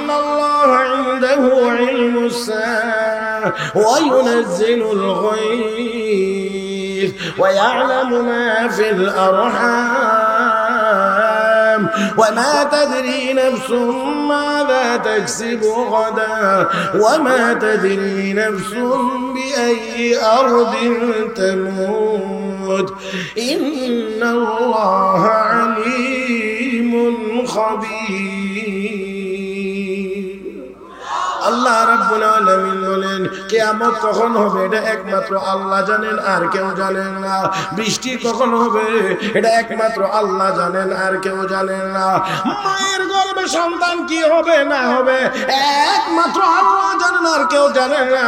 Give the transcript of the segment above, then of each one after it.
ইন্নাল্লাহা ইনদাহু ইলমুস সাআ ওয়া ইউনাজ্জিলুল গায়ব ওয়া ইয়া'লামু মা ফিল আরহাম ওয়া মা তাদরি নাফসুম মাযা তাকসিবু গাদা ওয়া মা তাদরি নাফসুম বিআইয়ি আরদিন তামুত ইন্নাল্লাহা আলীমুন খাবীর। আল্লাহ রাব্বুল আলামিন বলেন কিয়ামত কখন হবে এটা একমাত্র আল্লাহ জানেন আর কেউ জানেন না। বৃষ্টি কখন হবে এটা একমাত্র আল্লাহ জানেন আর কেউ জানেন না। মায়ের গর্ভে সন্তান কি হবে না হবে একমাত্র আল্লাহ জানেন আর কেউ জানে না।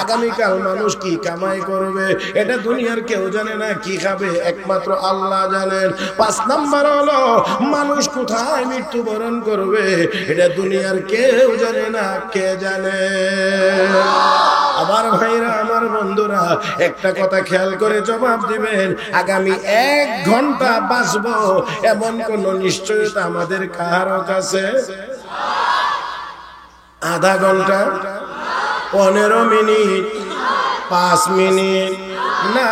আগামীকাল মানুষ কি কামাই করবে এটা দুনিয়ার কেউ জানে না। কি খাবে একমাত্র আল্লাহ জানেন। 5 নাম্বার হলো মানুষ কোথায় মৃত্যুবরণ করবে এটা দুনিয়ার কেউ জানে না। কে জানে? আমার ভাইরা আমার বন্ধুরা একটা কথা খেয়াল করে জবাব দিবেন, আগামী 1 ঘন্টা বাঁচবো এমন কোন নিশ্চয়তা আমাদের কারো কাছে? আধা ঘন্টা, 15 মিনিট, 5 মিনিট না,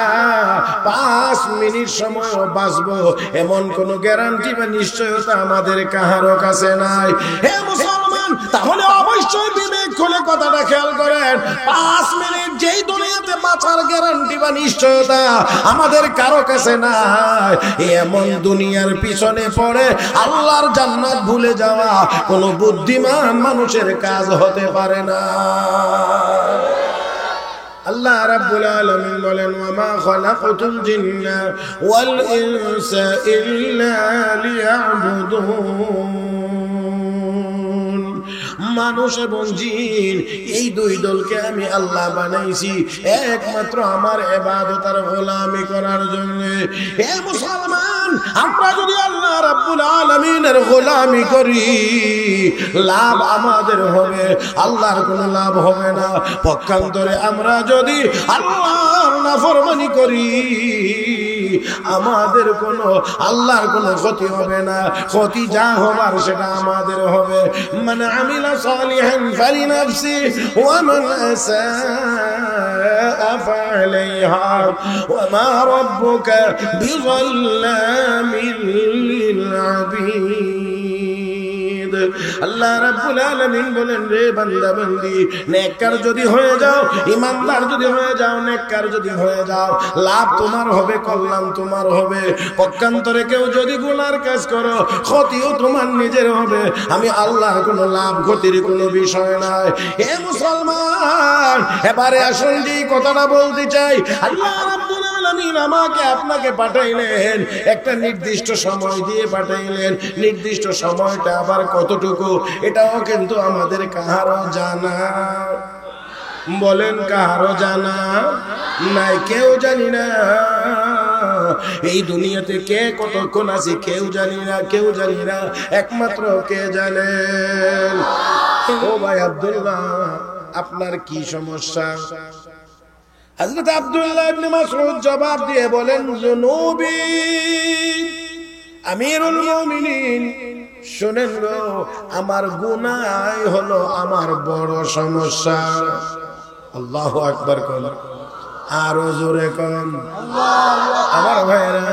5 মিনিট সময় বাঁচবো এমন কোন গ্যারান্টি বা নিশ্চয়তা আমাদের কারো কাছে নাই। হে মুসলমান, তাহলে অবশ্যই বিবেক খুলে কথাটা খেয়াল করেন। 5 মিনিট যেই দুনিয়াতে বাঁচার গ্যারান্টি বা নিশ্চয়তা আমাদের কারো কাছে নাই, এমন দুনিয়ার পিছনে পড়ে আল্লাহর জান্নাত ভুলে যাওয়া কোন বুদ্ধিমান মানুষের কাজ হতে পারে না। আল্লাহ রাব্বুল আলামিন বলেন ওয়া মা খালাকাতুল জিন্না ওয়াল ইনসা ইল্লা লিয়াবুদুন। মানুষ এবং জিন এই 2 দলকে আমি আল্লাহ বানাইছি একমাত্র আমার ইবাদত আর গোলামি করার জন্য। হে মুসলমান, আমরা যদি আল্লাহ রাব্বুল আলামিনের গোলামি করি লাভ আমাদের হবে, আল্লাহর কোনো লাভ হবে না। পক্ষান্তরে আমরা যদি আল্লাহর নাফরমানি করি আমাদের কোনো আল্লাহর কোনো ক্ষতি হবে না। ক্ষতি যা হবার সেটা আমাদের হবে। মান আমিলা সালিহান ফালিনাফসি ওয়া মান আসাআ ফাআলাইহা ওয়া মা রাব্বুকা বিযাল্লামিল লিল আবিদ। আল্লাহ রাব্বুল আলামিন বলেন রে বান্দা বান্দি, নেককার যদি হয়ে যাও, ইমানদার যদি হয়ে যাও, নেককার যদি হয়ে যাও, লাভ তোমার হবে, কল্যাণ তোমার হবে। পক্ষান্তরে কেউ যদি গুনার কাজ করো ক্ষতিও তোমার নিজের হবে। আমি আল্লাহর কোনো লাভ ক্ষতির কোনো বিষয় নাই। হে মুসলমান, এবারে আসুন যে কথাটা বলতে চাই, আল্লাহ রাব্বুল আলামিন আমাকে আপনাকে পাঠাইলেন, একটা নির্দিষ্ট সময় দিয়ে পাঠাইলেন। নির্দিষ্ট সময়টা আবার কতটুকু এটাও কিন্তু আমাদের কারো জানা। বলেন কারো জানা নাই? কেউ জানি না। এই দুনিয়াতে কে কতক্ষণ আছে কেউ জানি না, কেউ জানি না, একমাত্র কে জানেন। ও ভাই আব্দুল্লাহ, আপনার কি সমস্যা? হযরত আব্দুল্লাহ ইবনে মাসউদ জবাব দিয়ে বলেন, জুনুবি আমিরুল মুমিনিন, শুনেন গো, আমার গুনাহ হলো আমার বড় সমস্যা। আল্লাহু আকবার কোন, আরো জোরে কোন। আমার ভাইরা,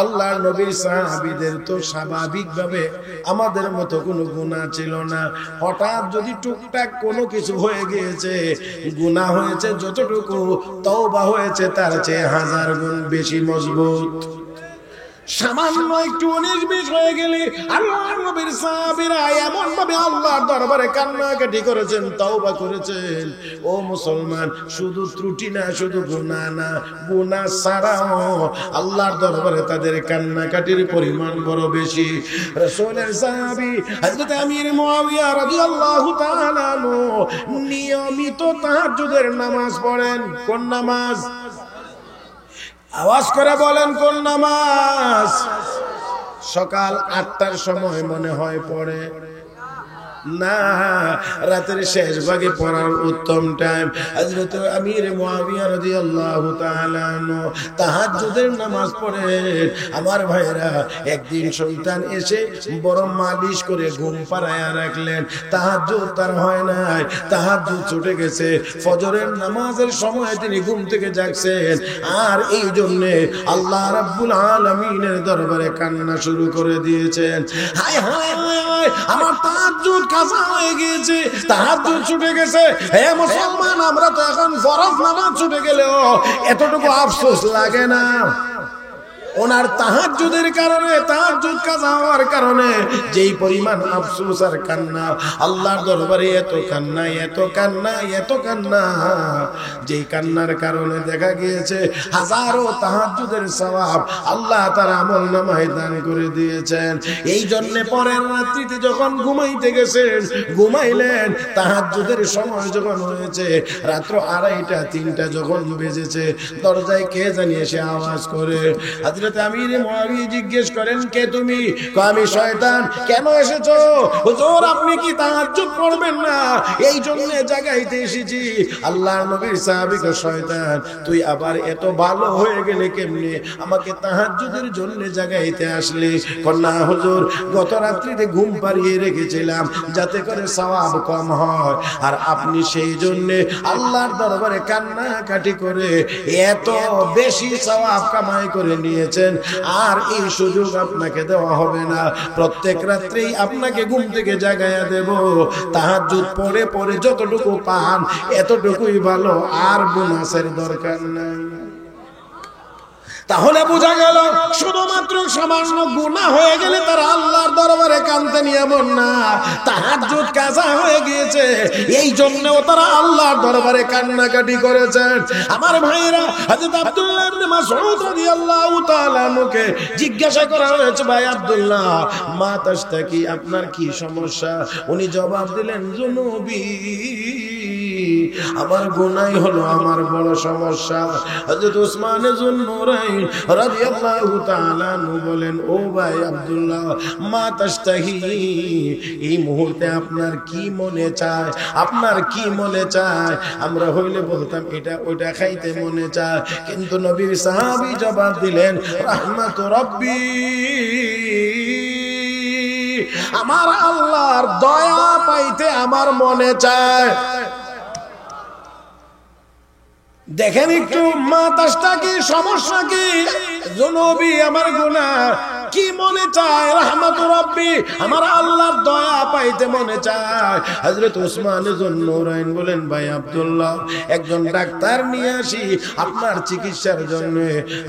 আল্লাহর নবীর সাহাবীদের তো স্বাভাবিকভাবে আমাদের মতো কোনো গুনাহ ছিল না। হঠাৎ যদি টুকটাক কোনো কিছু হয়ে গিয়েছে, গুনাহ হয়েছে যতটুকু, তওবা হয়েছে তার চেয়ে 1000 গুণ বেশি মজবুত। সামান্য একটু 19-20 হয়ে গেলে আল্লাহর নবীর সাহাবীরা এমন ভাবে আল্লাহর দরবারে কান্নাকাটি করেছেন, তওবা করেছেন। ও মুসলমান, শুধু ত্রুটি না, শুধু গুনাহ না, গুনাহ ছাড়াও আল্লাহর দরবারে তাদের কান্নাকাটির পরিমাণ বড় বেশি। রাসূলের সাহাবী হযরত আমির মুয়াবিয়া রাদিয়াল্লাহু তাআলা আনহু নিয়মিত তাহাজ্জুদের নামাজ পড়েন। কোন নামাজ? আওয়াজ করে বলেন কোন নামাজ? সকাল 8টার সময় মনে হয় পড়ে। না, রাতের শেষ ভাগে পড়ার উত্তম টাইম। হযরত আমির মুয়াবিয়া রাদিয়াল্লাহু তাআলা আনহু তাহাজ্জুদের নামাজ পড়েন। আমার ভাইরা, একদিন শয়তান এসে বড় মালিশ করে ঘুম পাড়ায়া রাখলেন। তাহাজ্জুদ তার হয় নাই, তাহাজ্জুদ ছুটে গেছে। ফজরের নামাজের সময় তিনি ঘুম থেকে জাগছেন, আর এই জন্য আল্লাহ রাব্বুল আলামিনের দরবারে কান্না শুরু করে দিয়েছেন। হায় হায় হায়, আমার তাহাজ্জুদ কাজা হয়ে গিয়েছে, তাহাজ্জুদ ছুটে গেছে। হে মুসলমান, আমরা তো এখন ফরজ নামাজ ছুটে গেলেও এতটুকু আফসোস লাগে না। ওনার তাহাজ্জুদের কারণে, তাহাজ্জুদ কাজা হওয়ার কারণে যেই পরিমাণ আফসোস আর কান্না, আল্লাহর দরবারে এত কান্না, এত কান্না, এত কান্না, যেই কান্নার কারণে দেখা গিয়েছে হাজারো তাহাজ্জুদের সওয়াব আল্লাহ তার আমলনামায় দান করে দিয়েছেন। এই জন্য পরের রাত্রিতে যখন ঘুমাইতে গেছেন, ঘুমাইলেন, তাহাজ্জুদের সময় যখন হয়েছে, রাত্র 2:30 3টা যখন বেজেছে, দরজায় কে জানি এসে আওয়াজ করে। হযরত আমির মুয়াবিয়া জিজ্ঞেস করেন, কে তুমি? আমি শয়তান। কেন এসেছো? হুজুর, আপনি কি তাহাজ্জুদ পড়বেন না? এই জন্য জাগাইতে এসেছি। আল্লাহর নবীর সাহাবী কয়, শয়তান, তুই আবার এত ভালো হয়ে গেলে কেমনে? আমাকে তাহাজ্জুদের জন্য জাগাইতে আসলি? না হুজুর, গত রাত্রিতে ঘুম পাড়িয়ে রেখেছিলাম যাতে করে সওয়াব কম হয়, আর আপনি সেই জন্য আল্লাহর দরবারে কান্নাকাটি করে এত বেশি সওয়াব কামাই করে নিয়েছেন, আর এই সুযোগ আপনাকে দেওয়া হবে না। প্রত্যেক রাত্রেই আপনাকে ঘুম থেকে জাগাইয়া দেব। তাহাজ্জুদ পড়ে পড়ে যতটুকু পান এতটুকুই ভালো, আর বোনাসের দরকার নাই। তাহলে বোঝা গেল শুধুমাত্র সামান্য গুনাহ হয়ে গেলে তারা আল্লাহর দরবারে কাঁদতে নিয়ে মন না, তাহাজ্জুদ কাজা হয়ে গিয়েছে, এই জন্যও তারা আল্লাহর দরবারে কান্নাকাটি করেছেন। আমার ভাইরা, হযরত আব্দুল্লাহ ইবনে মাসউদ রাদিয়াল্লাহু তাআলা আনহুকে জিজ্ঞাসা করা হয়েছে, ভাই আব্দুল্লাহ, মা তাশতাকি, আপনার কি সমস্যা? উনি জবাব দিলেন, জুনুবি, আমার গুনাহই হলো আমার বড় সমস্যা। হযরত উসমান যুন্নুরাইন রাদিয়াল্লাহু তাআলা আনহু বলেন, ও ভাই আব্দুল্লাহ, মা তাশতাহি, এই মুহূর্তে আপনার কি মনে চায়? আপনার কি মনে চায়? আমরা হইলে বলতাম এটা ওইটা খাইতে মনে চায়, কিন্তু নবীর সাহাবী জবাব দিলেন, রাহমাতু রাব্বি, আমার আল্লাহর দয়া পাইতে আমার মনে চায়। দেখেন একটু, মা তাশতাকি, সমস্যা কি? জুনুবি, আমার গুনাহ, কি মনে চায়? রাহমাতু রাব্বি, আমার আল্লাহর দয়া পাইতে মনে চায়। হযরত উসমান যুন্নুরাইন বলেন, ভাই আব্দুল্লাহ, একজন ডাক্তার নিয়ে আসি আপনার চিকিৎসার জন্য।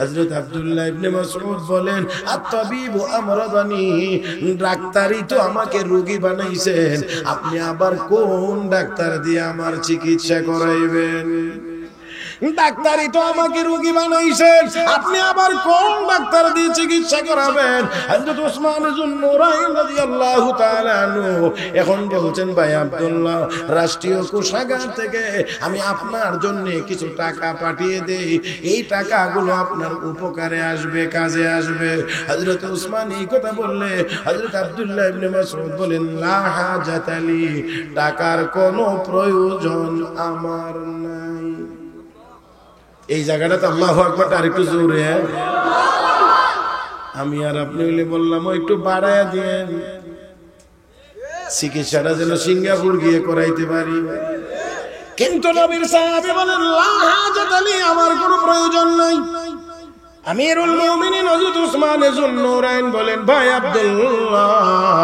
হযরত আব্দুল্লাহ ইবনে মাসউদ বলেন, আত-তাবিবু আমরাদানি, ডাক্তারই তো আমাকে রোগী বানাইছেন, আপনি আবার কোন ডাক্তার দিয়ে আমার চিকিৎসা করাইবেন? ডাক্তারই তো আমাকে রোগী বানাইছেন, আপনি আবার কোন ডাক্তার দিয়ে চিকিৎসা করাবেন? হযরত উসমান যুন্নুরাইন রাদিয়াল্লাহু তাআলা আনহু এখন বলছেন, ভাই আব্দুল্লাহ, রাষ্ট্রীয় কোষাগার থেকে আমি আপনার জন্য কিছু টাকা পাঠিয়ে দেই, এই টাকাগুলো আপনার উপকারে আসবে, কাজে আসবে। হযরত উসমান এই কথা বললে হযরত আব্দুল্লাহ ইবনে মাসউদ বলেন, লা হাজাতা লি, টাকার কোনো প্রয়োজন আমার নাই। এই জায়গাটাতে আল্লাহু আকবার আরেকটু জোরে। আমি আর আপনি হইলে বললাম, একটু বাড়ায়া দেন, চিকিৎসাটা যেন সিঙ্গাপুর গিয়ে করাইতে পারি। কিন্তু নবীর সাহাবী বলেন, লা হাজাতা লি, আমার কোনো প্রয়োজন নাই। আমিরুল মুমিনিন হযরত উসমান যুন্নুরাইন বলেন, ভাই আব্দুল্লাহ,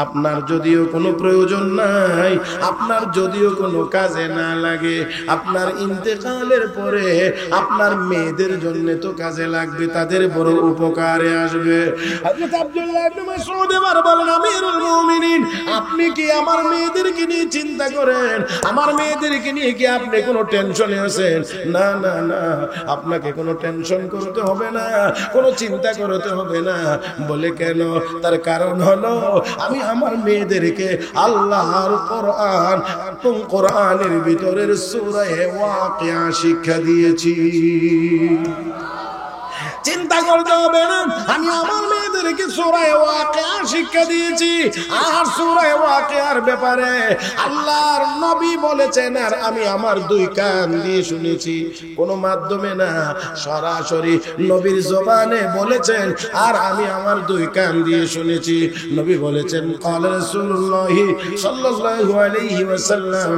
আপনার যদিও কোনো প্রয়োজন নাই, আপনার যদিও কোনো কাজে না লাগে, আপনার ইন্তেকালের পরে আপনার মেয়েদের জন্য তো কাজে লাগবে, তাদের বড় উপকারে আসবে। হযরত আব্দুল্লাহ ইবনে মাসউদ এবার বলেন, আমিরুল মুমিনিন, আপনি কি আমার মেয়েদেরকে নিয়ে চিন্তা করেন? আমার মেয়েদেরকে নিয়ে কি আপনি কোনো টেনশনে আছেন? না না না, আপনাকে কোনো টেনশন করতে হবে না, কোনো চিন্তা করতে হবে না। বলে কেন? তার কারণ হলো, আমি আমার মেয়েদেরকে আল্লাহর কোরআন এবং কোরআনের ভিতরের সূরা ওয়াকিয়া শিক্ষা দিয়েছি। চিন্তা করতে হবে না। আমি আমার মেয়েদেরকে সূরা ওয়াকিয়া শিক্ষা দিয়েছি, আর সূরা ওয়াকিয়ার ব্যাপারে আল্লাহর নবী বলেছেন, আর আমি আমার দুই কান দিয়ে শুনেছি, কোন মাধ্যমে না, সরাসরি নবীর জবানে বলেছেন, আর আমি আমার দুই কান দিয়ে শুনেছি। নবী বলেছেন, ক্বালা রাসূলুল্লাহ সাল্লাল্লাহু আলাইহি ওয়াসাল্লাম,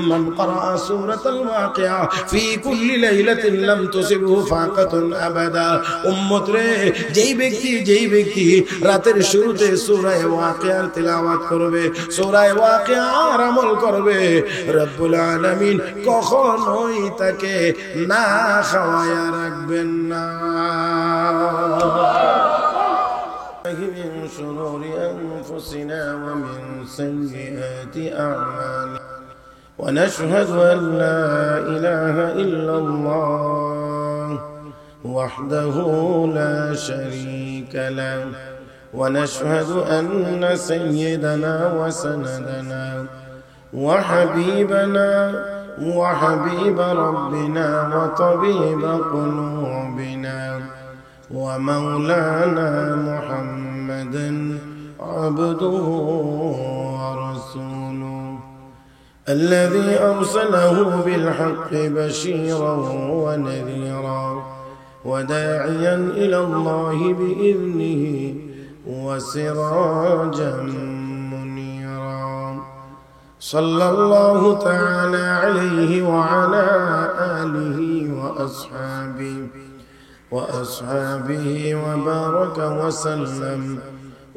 মান ক্বারা সূরাতাল ওয়াকিয়া ফি কুল্লি লাইলাতিন লাম তুসিবহু ফাকাতুন আবাদা। উম্মত রে, যেই ব্যক্তি রাতের শুরুতে সূরা ওয়াকিয়ার তিলাওয়াত করবে, সূরা ওয়াকিয়ার আমল করবে, রব্বুল আলামিন কখনোই তাকে না খাওয়ায়া রাখবেন না। من شرور أنفسنا ومن سيئات أعمالنا ونشهد أن لا إله إلا الله وحده لا شريك له ونشهد أن سيدنا وسندنا وحبيبنا وحبيب ربنا وطبيب قلوبنا ومولانا محمدا عبده ورسوله الذي أرسله بالحق بشيرا ونذيرا وداعيا إلى الله بإذنه وسراجا منيرا صلى الله تعالى عليه وعلى آله وأصحابه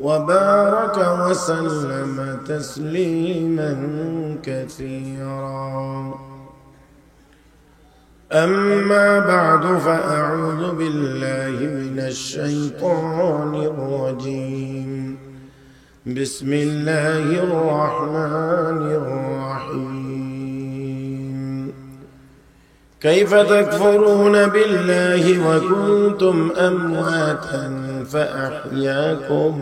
وبارك وسلم تسليما كثيرا. أما بعد، فأعوذ بالله من الشيطان الرجيم. بسم الله الرحمن الرحيم. كيف تكفرون بالله وكنتم أمواتا فأحياكم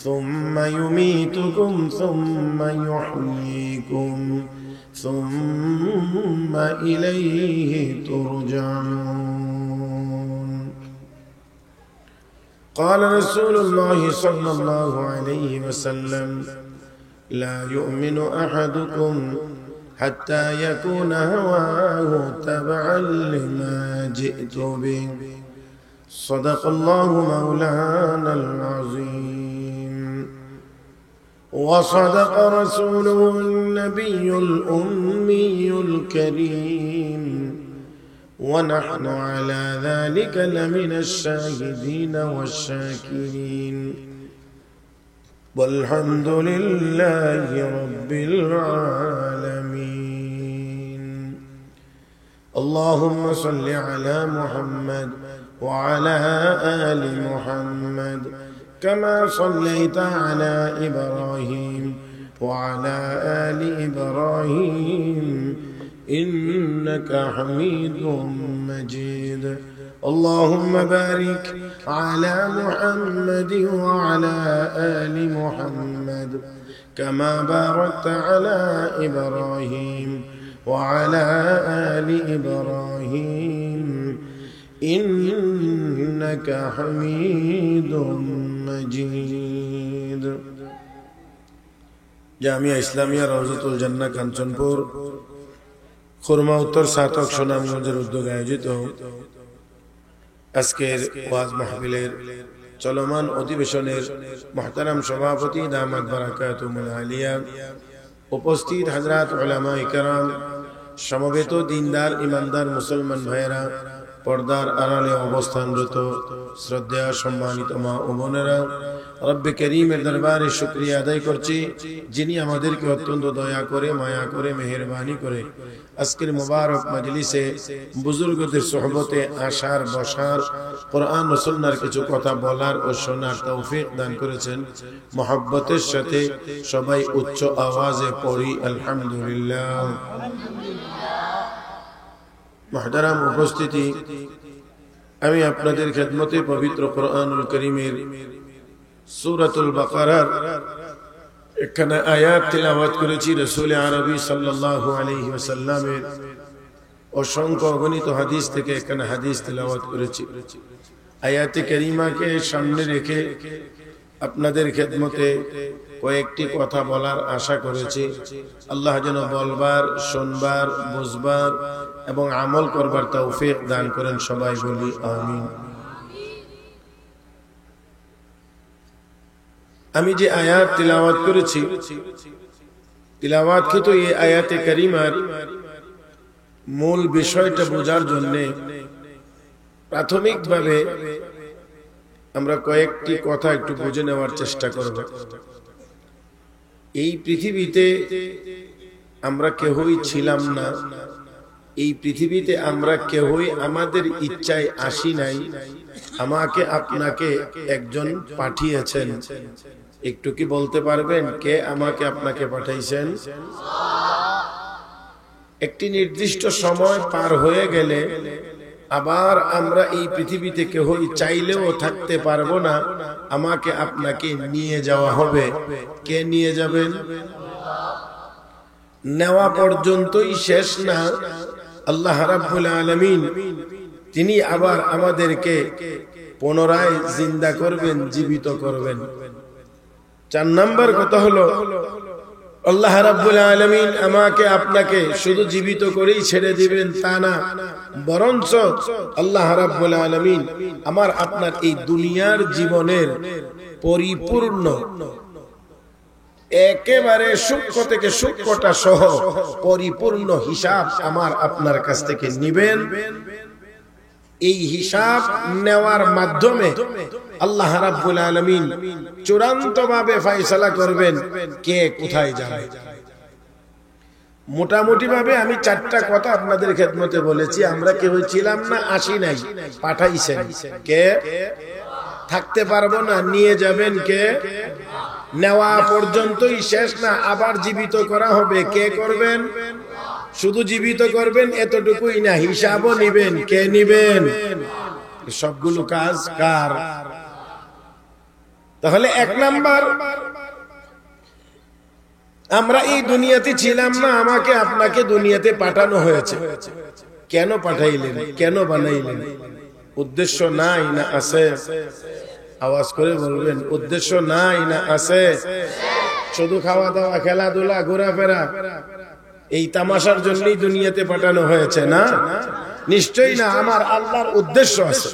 ثم يميتكم ثم يحييكم ثم إليه ترجعون. قال رسول الله صلى الله عليه وسلم: لا يؤمن أحدكم حتى يكون هواه تبعا لما جئت به. صدق الله مولانا العظيم، وصدق رسوله النبي الأمي الكريم، ونحن على ذلك لمن الشاهدين والشاكرين، والحمد لله رب العالمين. اللهم صل على محمد وعلى آل محمد كما صليت على إبراهيم وعلى آل إبراهيم إنك حميد مجيد. اللهم بارك على محمد وعلى آل محمد كما باركت على إبراهيم وعلى آل إبراهيم إنك حميد مجيد. জামিয়া ইসলামিয়া রওজাতুল জান্নাহ কাঞ্চনপুর খুরমা উত্তর সাতক সুনামগঞ্জের উদ্যোগে আয়োজিত আজকের ওয়াজ মাহফিলের চলমান অধিবেশনের মুহতারাম সভাপতি দামাত বারাকাতুহুল আলিয়া, উপস্থিত হযরত উলামায়ে কেরাম, সমবেত দিনদার ইমানদার মুসলমান ভাইয়েরা, পর্দার আড়ালে অবস্থানরত শ্রদ্ধেয় সম্মানিত মা ও বোনেরা, রব্বে করিমের দরবারে শুকরিয়া আদায় করছি, যিনি আমাদেরকে অত্যন্ত দয়া করে, মায়া করে, মেহেরবানি করে আজকের মুবারক মজলিসে বুজুর্গদের সোহবতে আসার, বসার, কোরআন ও সুন্নাহর কিছু কথা বলার ও শোনার তৌফিক দান করেছেন। মহব্বতের সাথে সবাই উচ্চ আওয়াজে পড়ি আলহামদুলিল্লাহ। মুহতারাম উপস্থিতি, আমি আপনাদের খেদমতে পবিত্র কোরআনুল কারীমের সূরাতুল বাকারার একখানা আয়াত তিলাওয়াত করেছি রাসূল আরবি সাল্লাল্লাহু আলাইহি ওয়াসাল্লামের অসংখ্য অগণিত হাদিস থেকে এখানে হাদিস তেলাওয়াত করেছি। আয়াতে কারিমাকে সামনে রেখে আপনাদের খেদমতে কয়েকটি কথা বলার আশা করেছি। আল্লাহ যেন বলবার, শুনবার, বুঝবার এবং আমল করবার তৌফিক দান করেন। সবাই বলি আমিন। আমি যে আয়াত তিলাওয়াত করেছি, তিলাওয়াতকৃত এই আয়াতে কারিমার মূল বিষয়টা বোঝার জন্য প্রাথমিকভাবে আমরা কয়েকটি কথা একটু বুঝে নেওয়ার চেষ্টা করব। এই পৃথিবীতে আমরা কেউই ছিলাম না, এই পৃথিবীতে আমরা কেউই আমাদের ইচ্ছায় আসি নাই। আমাকে আপনাকে একজন পাঠিয়েছেন। একটু কি বলতে পারবেন কে আমাকে আপনাকে পাঠাইছেন? একটি নির্দিষ্ট সময় পার হয়ে গেলে আবার আমরা এই পৃথিবীতে কেউই চাইলেও থাকতে পারবো না, আমাকে আপনাকে নিয়ে যাওয়া হবে। কে নিয়ে যাবেন? নেওয়া পর্যন্তই শেষ না, আল্লাহ রাব্বুল আলামিন তিনি আবার আমাদেরকে পুনরায় জিন্দা করবেন, জীবিত করবেন। 4 নম্বর কথা হলো, আল্লাহ রাব্বুল আলামিন আমাকে আপনাকে শুধু জীবিত করেই ছেড়ে দিবেন তা না, বরঞ্চ আল্লাহ রাব্বুল আলামিন আমার আপনার এই দুনিয়ার জীবনের পরিপূর্ণ একেবারে সূক্ষ্ম থেকে সূক্ষ্মটা সহ পরিপূর্ণ হিসাব আমার আপনার কাছ থেকে নিবেন। এই হিসাব নেওয়ার মাধ্যমে আল্লাহ রাব্বুল আলামিন চূড়ান্তভাবে ফয়সালা করবেন কে কোথায় যাবে। মোটামুটি ভাবে আমি 4টা কথা আপনাদের খেদমতে বলেছি। আমরা কেউ ছিলাম না, আসি নাই, পাঠাইছেন কে? থাকতে পারবো না, নিয়ে যাবেন কে? নেওয়া পর্যন্তই শেষ না, আবার জীবিত করা হবে। কে করবেন? শুধু জীবিত করবেন এতটুকুই না, হিসাবও নিবেন। কে নিবেন? সবগুলো কাজ কার? তাহলে 1 নাম্বার, আমরা এই দুনিয়াতে ছিলাম না, আমাকে আপনাকে দুনিয়াতে পাঠানো হয়েছে। কেন পাঠাইলেন? কেন বানাইলেন? উদ্দেশ্য নাই না আছে? আওয়াজ করে বলবেন, উদ্দেশ্য নাই না আছে? শুধু খাওয়া দাওয়া, খেলাধুলা, ঘোরাফেরা, এই তামাশার জন্যই দুনিয়াতে পাঠানো হয়েছে না? নিশ্চয়ই না, আমার আল্লাহর উদ্দেশ্য আছে।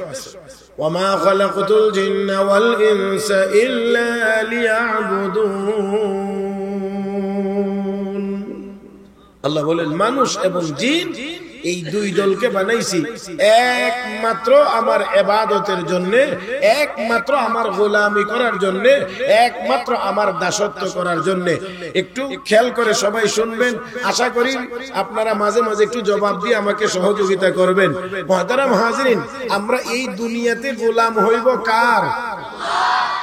ওয়ামা খালাকতুল জিন্না ওয়াল ইনসা ইল্লা লিয়াবুদুন। আল্লাহ বলেন মানুষ এবং জিন এই 2 দলকে বানাইছি একমাত্র আমার ইবাদতের জন্য, একমাত্র আমার গোলামি করার জন্য, একমাত্র আমার দাসত্ব করার জন্য। একটু খেয়াল করে সবাই শুনবেন, আশা করি আপনারা মাঝে মাঝে একটু জবাব দিয়ে আমাকে সহযোগিতা করবেন। মুহতারাম হাজিরিন, আমরা এই দুনিয়াতে গোলাম হইব কার?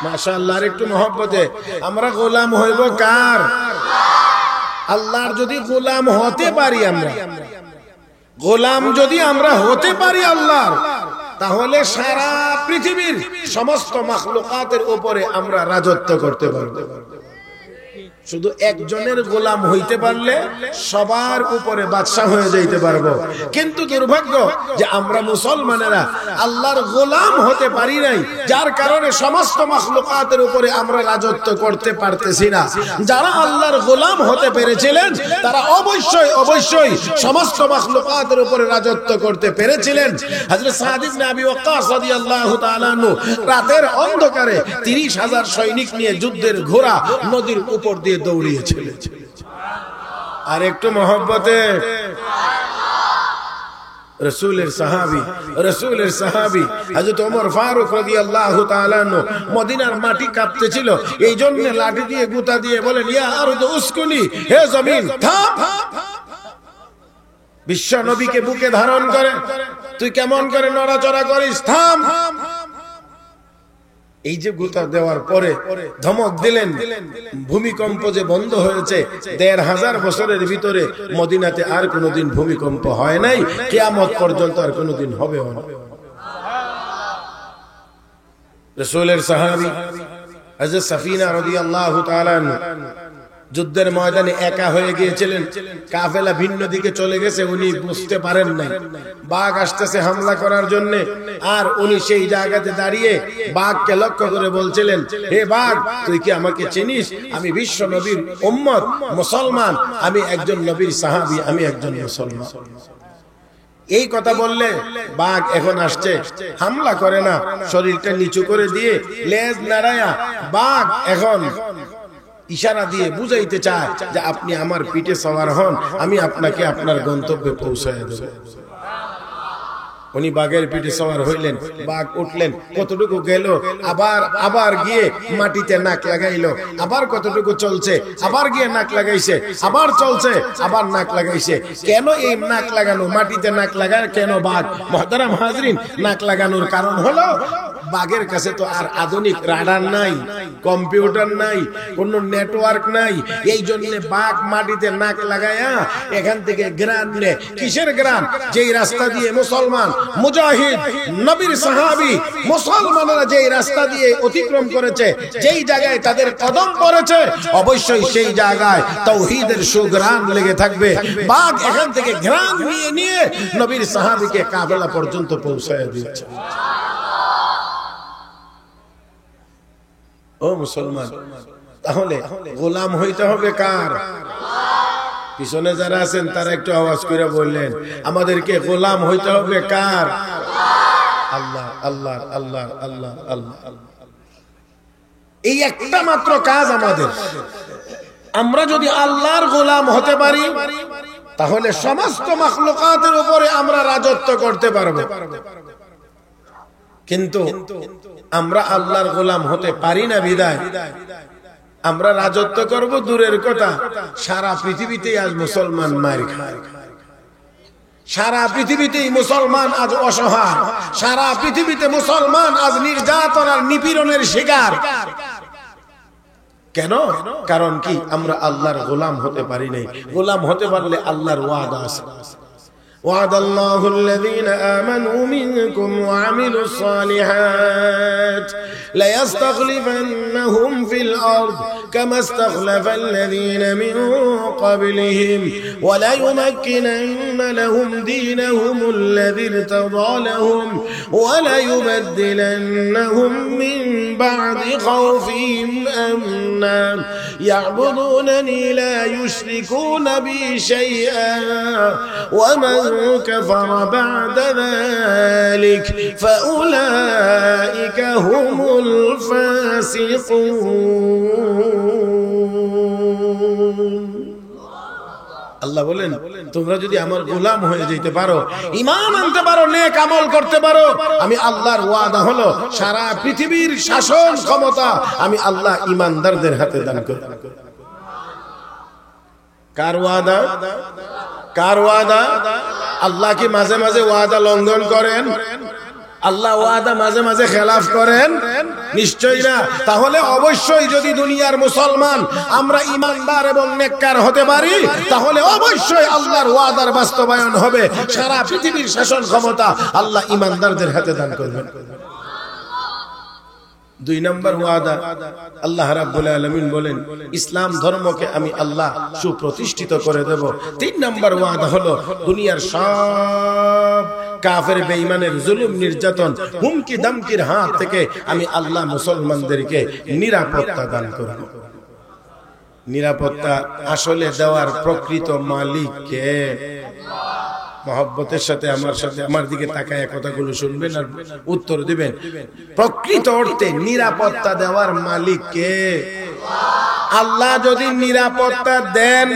মাশাআল্লাহ, আর একটু মহব্বতে, আমরা গোলাম হইব কার? আল্লাহর। যদি গোলাম হতে পারি, আমরা গোলাম যদি আমরা হতে পারি আল্লাহর, তাহলে সারা পৃথিবীর সমস্ত মাখলুকাতের উপরে আমরা রাজত্ব করতে পারব। শুধু একজনের গোলাম হইতে পারলে সবার উপরে বাদশা হয়ে যাইতে পারবো। কিন্তু দুর্ভাগ্য যে আমরা মুসলমানেরা আল্লাহর গোলাম হতে পারি নাই, যার কারণে সমস্ত মাখলুকাতের উপরে আমরা রাজত্ব করতে পারতেছি না। যারা আল্লাহর গোলাম হতে পেরেছিলেন তারা অবশ্যই অবশ্যই সমস্ত মাখলুকাতের উপরে রাজত্ব করতে পেরেছিলেন। হযরত সাদ ইবনে আবি ওয়াক্কাস রাদিয়াল্লাহু তাআলা আনহু রাতের অন্ধকারে 30,000 সৈনিক নিয়ে যুদ্ধের ঘোড়া নদীর উপর দিয়ে দৌড়িয়েছিলেন। আর একটু মহব্বতে, রাসূলের সাহাবী হযরত ওমর ফারুক রাদিয়াল্লাহু তাআলা আনহু মদিনার মাটি কাঁপতেছিল, এই জন্য লাঠি দিয়ে গুতা দিয়ে বলেন, ইয়া আরদু উসকুনি, হে জমিন থাম। বিশ্ব নবীকে বুকে ধারণ করে তুই কেমন করে নড়াচড়া করিস, থাম। এই যে গুতা দেওয়ার পরে ধমক দিলেন, ভূমিকম্প যে বন্ধ হয়েছে, ১৫০০ বছরের ভিতরে মদিনাতে আর কোনোদিন ভূমিকম্প হয় নাই, কিয়ামত পর্যন্ত আর কোনোদিন হবেও না। রাসূলের সাহাবী হযরত সাফিনা রাদিয়াল্লাহু তাআলা যুদ্ধের ময়দানে একা হয়ে গিয়েছিলেন, কাফেলা ভিন্ন দিকে চলে গেছে, উনি বুঝতে পারেন নাই বাঘ আসতেছে হামলা করার জন্য। আর উনি সেই জায়গাতে দাঁড়িয়ে বাঘকে লক্ষ্য করে বলছিলেন, হে বাঘ, তুই কি আমাকে চিনিস? আমি বিশ্ব নবীর উম্মত, মুসলমান, আমি একজন নবীর সাহাবী, আমি একজন মুসলমান। এই কথা বললে বাঘ এখন আসছে, হামলা করে না, শরীরটা নিচু করে দিয়ে লেজ নাড়ায়া বাঘ এখন ইশারা দিয়ে বুঝাইতে চায় যে আপনি আমার পিঠে সওয়ার হন, আমি আপনাকে আপনার গন্তব্যে পৌঁছায় দেব। উনি বাঘের পিঠে সওয়ার হইলেন, বাঘ উঠলেন, কতটুকু গেল, আবার গিয়ে মাটিতে নাক লাগাইলো, আবার কতটুকু চলছে, আবার গিয়ে নাক লাগাইছে, আবার চলছে, আবার নাক লাগাইছে। কেন এই নাক লাগানো, মাটিতে নাক লাগায় কেন বাঘ? মুহতারাম হাজরিন, নাক লাগানোর কারণ হলো বাঘের কাছে তো আর আধুনিক রাডার নাই, কম্পিউটার নাই, কোনো নেটওয়ার্ক নাই। এই জন্য বাঘ মাটিতে নাক লাগায়া এখান থেকে গ্রান নেয়। কিসের গ্রান? যেই রাস্তা দিয়ে মুসলমান মুজাহিদ নবীর সাহাবী মুসলমানরা যেই রাস্তা দিয়ে অতিক্রম করেছে, যেই জায়গায় তাদের কদম পড়েছে, অবশ্যই সেই জায়গায় তাওহীদের সুগ্রাণ লেগে থাকবে। বাঘ এখান থেকে গ্রান নিয়ে নিয়ে নবীর সাহাবীকে কাফেলা পর্যন্ত পৌঁছায় দিচ্ছে। ও মুসলমান, তাহলে গোলাম হইতে হবে কার? পিছনে যারা আছেন তারা একটু আওয়াজ করে বললেন, আমাদেরকে গোলাম হইতে হবে কার? আল্লাহ, আল্লাহ, আল্লাহ, আল্লাহ, আল্লাহ। এই একটা মাত্র কাজ আমাদের। আমরা যদি আল্লাহর গোলাম হতে পারি, তাহলে সমস্ত মাখলুকাতের উপরে আমরা রাজত্ব করতে পারবো। কিন্তু আমরা আল্লাহর গোলাম হতে পারি না বিদায় আমরা রাজত্ব করব দূরের কথা, সারা পৃথিবীতেই আজ মুসলমান মার খায়। সারা পৃথিবীতেই মুসলমান আজ অসহায়, সারা পৃথিবীতে মুসলমান আজ নির্যাতন আর নিপীড়নের শিকার। কেন? কারণ কি? আমরা আল্লাহর গোলাম হতে পারি নাই। গোলাম হতে পারলে আল্লাহর ওয়াদা আছে। وعد الله الذين آمنوا منكم وعملوا الصالحات ليستخلفنهم في الأرض كما استخلف الذين من قبلهم وليمكنن لهم دينهم الذي ارتضى لهم وليبدلنهم من بعد خوفهم أمنا يعبدونني لا يشركون بي شيئا ومن كفر بعد ذلك فأولئك هم الفاسقون। আল্লাহ বলেন, তোমরা যদি আমার গোলাম হয়ে যেতে পারো, ঈমান আনতে পারো, নেক আমল করতে পারো, আমি আল্লাহর ওয়াদা হলো সারা পৃথিবীর শাসন ক্ষমতা আমি আল্লাহ ঈমানদারদের হাতে দান করব। কার ওয়াদা? কার ওয়াদা? আল্লাহ কি মাঝে মাঝে ওয়াদা লঙ্ঘন করেন? আল্লাহ ওয়াদা মাঝে মাঝে খেলাফ করেন? নিশ্চয়ই না। তাহলে অবশ্যই যদি দুনিয়ার মুসলমান আমরা ঈমানদার এবং নেককার হতে পারি, তাহলে অবশ্যই আল্লাহর ওয়াদার বাস্তবায়ন হবে। সারা পৃথিবীর শাসন ক্ষমতা আল্লাহ ঈমানদারদের হাতে দান করবেন। দুই নম্বর ওয়াদা, আল্লাহ রাব্বুল আলামিন বলেন, ইসলাম ধর্মকে আমি আল্লাহ সুপ্রতিষ্ঠিত করে দেব। তিন নম্বর ওয়াদা হলো, দুনিয়ার সব কাফের বেঈমানের জুলুম নির্যাতন হুমকি দামকির হাত থেকে আমি আল্লাহ মুসলমানদেরকে নিরাপত্তা দান করব। নিরাপত্তা আসলে দেওয়ার প্রকৃত মালিক কে? মহব্বতের সাথে আমার দিকে তাকায় কথাগুলো শুনবেন আর উত্তর দিবেন। প্রকৃত অর্থে নিরাপত্তা দেওয়ার মালিক কে? আল্লাহ যদি নিরাপত্তা দেন,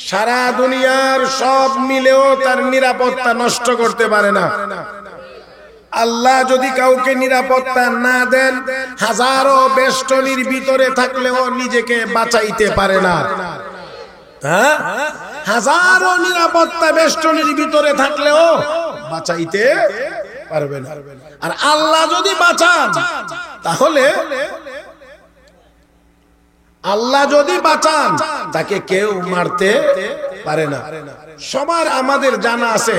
সারা দুনিয়ার সব মিলেও তার নিরাপত্তা নষ্ট করতে পারে না। আল্লাহ যদি কাউকে নিরাপত্তা না দেন, হাজারো বেষ্টনীর ভিতরে থাকলেও নিজেকে বাঁচাইতে পারে না। হ্যাঁ, হাজারো নিরাপত্তা বেষ্টনীর ভিতরে থাকলেও বাঁচাইতে পারবে না। আর আল্লাহ যদি বাঁচান, তাহলে আল্লাহ যদি বাঁচান, তাকে কেউ মারতে পারে না। সবার আমাদের জানা আছে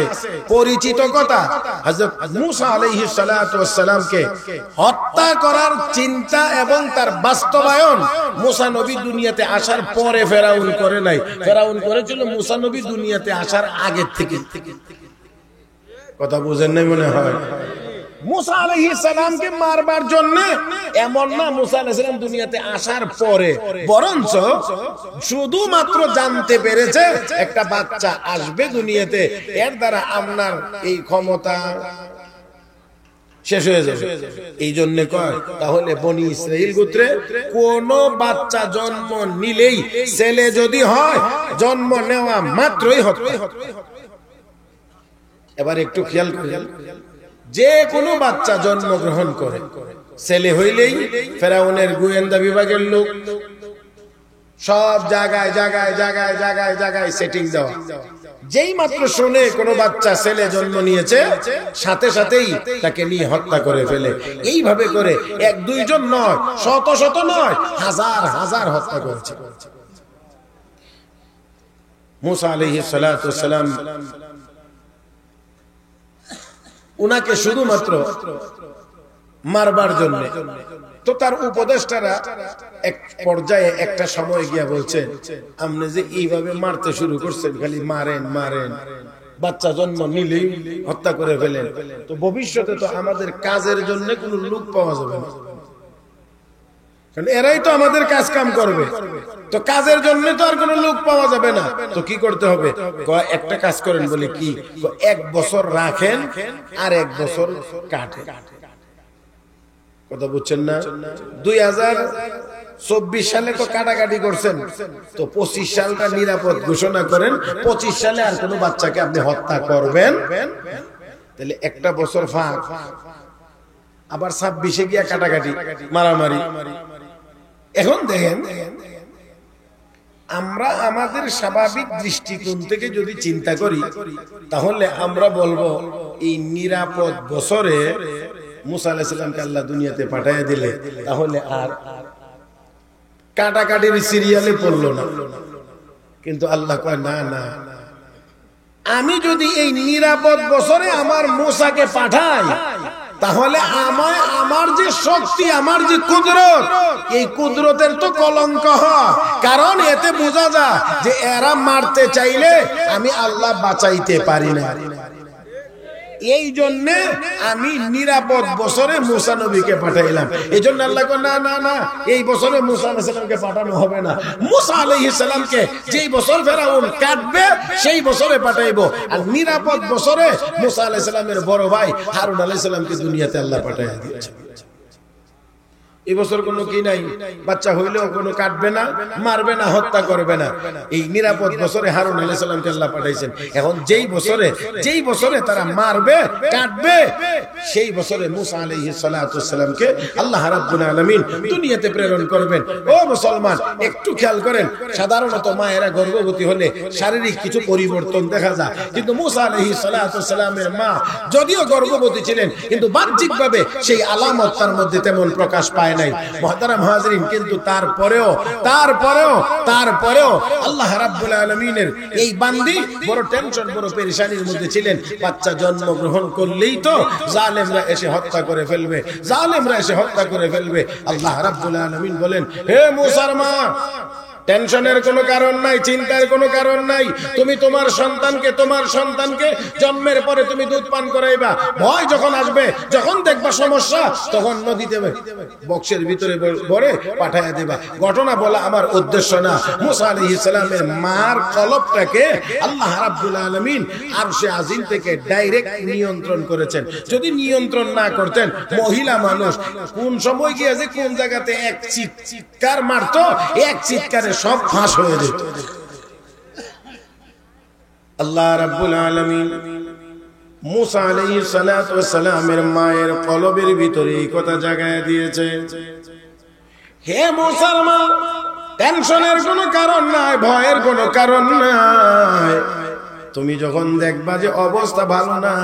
পরিচিত কথা, হযরত মূসা আলাইহিস সালাতু ওয়াস সালামকে হত্যা করার চিন্তা এবং তার বাস্তবায়ন মূসা নবী দুনিয়াতে আসার পরে ফেরাউন করে নাই, ফেরাউন করেছিল মূসা নবী দুনিয়াতে আসার আগে থেকে। কথা বুঝেন নাই মনে হয়? মূসা আলাইহিস সালামকে মারবার জন্য এমন না মূসা আলাইহিস সালাম দুনিয়াতে আসার পরে, বরঞ্চ শুধুমাত্র জানতে পেরেছে একটা বাচ্চা আসবে দুনিয়াতে, এর দ্বারা আপনার এই ক্ষমতা শেষ হয়ে যাবে। এই জন্য কয় তাহলে বনি ইসরাইল গোত্রে কোন বাচ্চা জন্ম নিলেই ছেলে যদি হয় জন্ম নেওয়া মাত্রই হত্যা। এবার একটু খেয়াল করেন, যে কোনো বাচ্চা জন্মগ্রহণ করে ছেলে হইলেই ফেরাউনের গোয়েন্দা বিভাগের লোক সব জায়গায় জায়গায় জায়গায় জায়গায় জায়গায় সেটিং দেওয়া। যেই মাত্র শুনে কোনো বাচ্চা ছেলে জন্ম নিয়েছে সাথে সাথেই তাকে নিয়ে হত্যা করে ফেলে। এইভাবে করে এক দুইজন নয়, শত শত নয়, হাজার হাজার হত্যা করেছে। মূসা আলাইহিস সালাতু ওয়াস সালাম উনাকে শুধুমাত্র মারবার জন্য, তো তার উপদেষ্টারা এক পর্যায়ে একটা সময় গিয়া বলছেন, আপনি যে এইভাবে মারতে শুরু করছেন, খালি মারেন মারেন, বাচ্চা জন্ম নিলেই হত্যা করে ফেলেন, তো ভবিষ্যতে তো আমাদের কাজের জন্য কোনো লোক পাওয়া যাবে না, কারণ এরাই তো আমাদের কাজ কাম করবে, তো কাজের জন্য তো আর কোনো লোক পাওয়া যাবে না, তো কি করতে হবে? একটা কাজ করেন। বলে কি? 1 বছর রাখেন আর 1 বছর কাটেন। কথা বুঝছেন না? 2024 সালে তো কাটাকাটি করছেন, তো 25 সালটা নিরাপদ ঘোষণা করেন। 25 সালে আর কোনো বাচ্চাকে আপনি হত্যা করবেন, তাহলে একটা বছর ফাঁক, আবার 26-এ গিয়া কাটাকাটি মারামারি। এখন দেখেন, আমরা আমাদের স্বাভাবিক দৃষ্টিকোণ থেকে যদি চিন্তা করি তাহলে আমরা বলবো এই নিরাপদ বছরে মূসা আলাইহিস সালামকে আল্লাহ দুনিয়াতে পাঠিয়ে দিলে তাহলে আর কাটাকাটির সিরিয়ালে পড়লো না। কিন্তু আল্লাহ কয় না না, আমি যদি এই নিরাপদ বছরে আমার মূসাকে পাঠাই তাহলে আমার যে শক্তি, আমার যে কুদরত, এই কুদরতের তো কলঙ্ক হয়, কারণ এতে বোঝা যায় যে এরা মারতে চাইলে আমি আল্লাহ বাঁচাইতে পারি না। এই জন্য আমি নিরাপদ বছরে মূসা নবীকে পাঠাইলাম। এই জন্য আল্লাহ কয় না না না, এই বছরে মূসা আলাইহিস সালামকে পাঠানো হবে না। মূসা আলাইহিস সালামকে যেই বছর ফেরাউন কাটবে সেই বছরে পাঠাইবো, আর নিরাপদ বছরে মূসা আলাইহিস সালামের বড় ভাই হারুন আলাইহিস সালামকে দুনিয়াতে আল্লাহ পাঠাইয়া দিয়েছে। এই বছর কোনো কি নাই, বাচ্চা হইলেও কোনো কাটবে না, মারবে না, হত্যা করবে না। এই নিরাপদ বছরে হারুন আলাইহিস সালামকে আল্লাহ পাঠাইছেন। এখন যেই বছরে তারা মারবে কাটবে সেই বছরে মূসা আলাইহিস সালাতু ওয়াস সালামকে আল্লাহ রাব্বুল আলামিন দুনিয়াতে প্রেরণ করবেন। ও মুসলমান, একটু খেয়াল করেন, সাধারণত মায়েরা গর্ভবতী হলে শারীরিক কিছু পরিবর্তন দেখা যায়, কিন্তু মূসা আলাইহিস সালাতু ওয়াস সালামের মা যদিও গর্ভবতী ছিলেন কিন্তু বাহ্যিকভাবে সেই আলামত তার মধ্যে তেমন প্রকাশ পায় নাই। মুহতারাম হাজিরিন, কিন্তু তারপরেও আল্লাহ রাব্বুল আলামিনের এই বান্দি বড় টেনশন, বড় পেরেশানির মধ্যে ছিলেন। বাচ্চা জন্মগ্রহণ করলেই তো জালেমরা এসে হত্যা করে ফেলবে। আল্লাহ রাব্বুল আলামিন বলেন, হে মূসার মা, টেনশনের কোনো কারণ নাই, চিন্তার কোনো কারণ নাই। তুমি তোমার সন্তানকে জন্মের পরে তুমি দুধ পান করাইবা। ভয় যখন আসবে, যখন দেখবা সমস্যা, তখন নদীতে বক্সের ভিতরে ভরে পাঠাইয়া দেবা। ঘটনা বলা আমার উদ্দেশ্য না। মূসা আলাইহিস সালামের মার কলবটাকে আল্লাহ রাব্বুল আলামিন আরশে আজিম থেকে ডাইরেক্ট নিয়ন্ত্রণ করেছেন। যদি নিয়ন্ত্রণ না করতেন, মহিলা মানুষ কোন সময় গিয়ে যে কোন জায়গাতে এক চিৎকার মারতো, এক চিৎকারে সব ফাঁস হয়ে যেত। আল্লাহ রাব্বুল আলামিন মূসা আলাইহিস সালাতু ওয়াস সালামের মায়ের কলবের ভিতরে এই কথা জাগায় দিয়েছে, হে মূসার মা, টেনশনের কোনো কারণ নাই, ভয়ের কোনো কারণ নাই। তুমি যখন দেখবা যে অবস্থা ভালো না,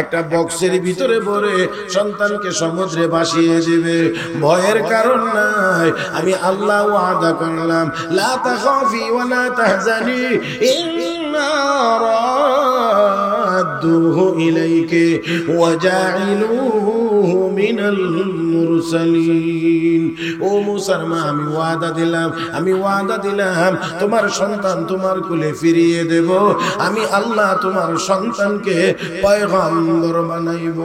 একটা বক্সের ভিতরে ভরে সন্তানকে সমুদ্রে ভাসিয়ে দিবে, ভয়ের কারণ নাই। আমি আল্লাহ ওয়াদা করলাম, লা তাখাফি ওয়া লা তাহজানি রাদ্দুহু ইলাইকা ওয়া জাইলুহু মিনাল মুরসালিন। ও মুসার মা, আমি ওয়াদা দিলাম তোমার সন্তান তোমার কোলে ফিরিয়ে দেব। আমি আল্লাহ তোমার সন্তানকে পয়গম্বর বানাইব।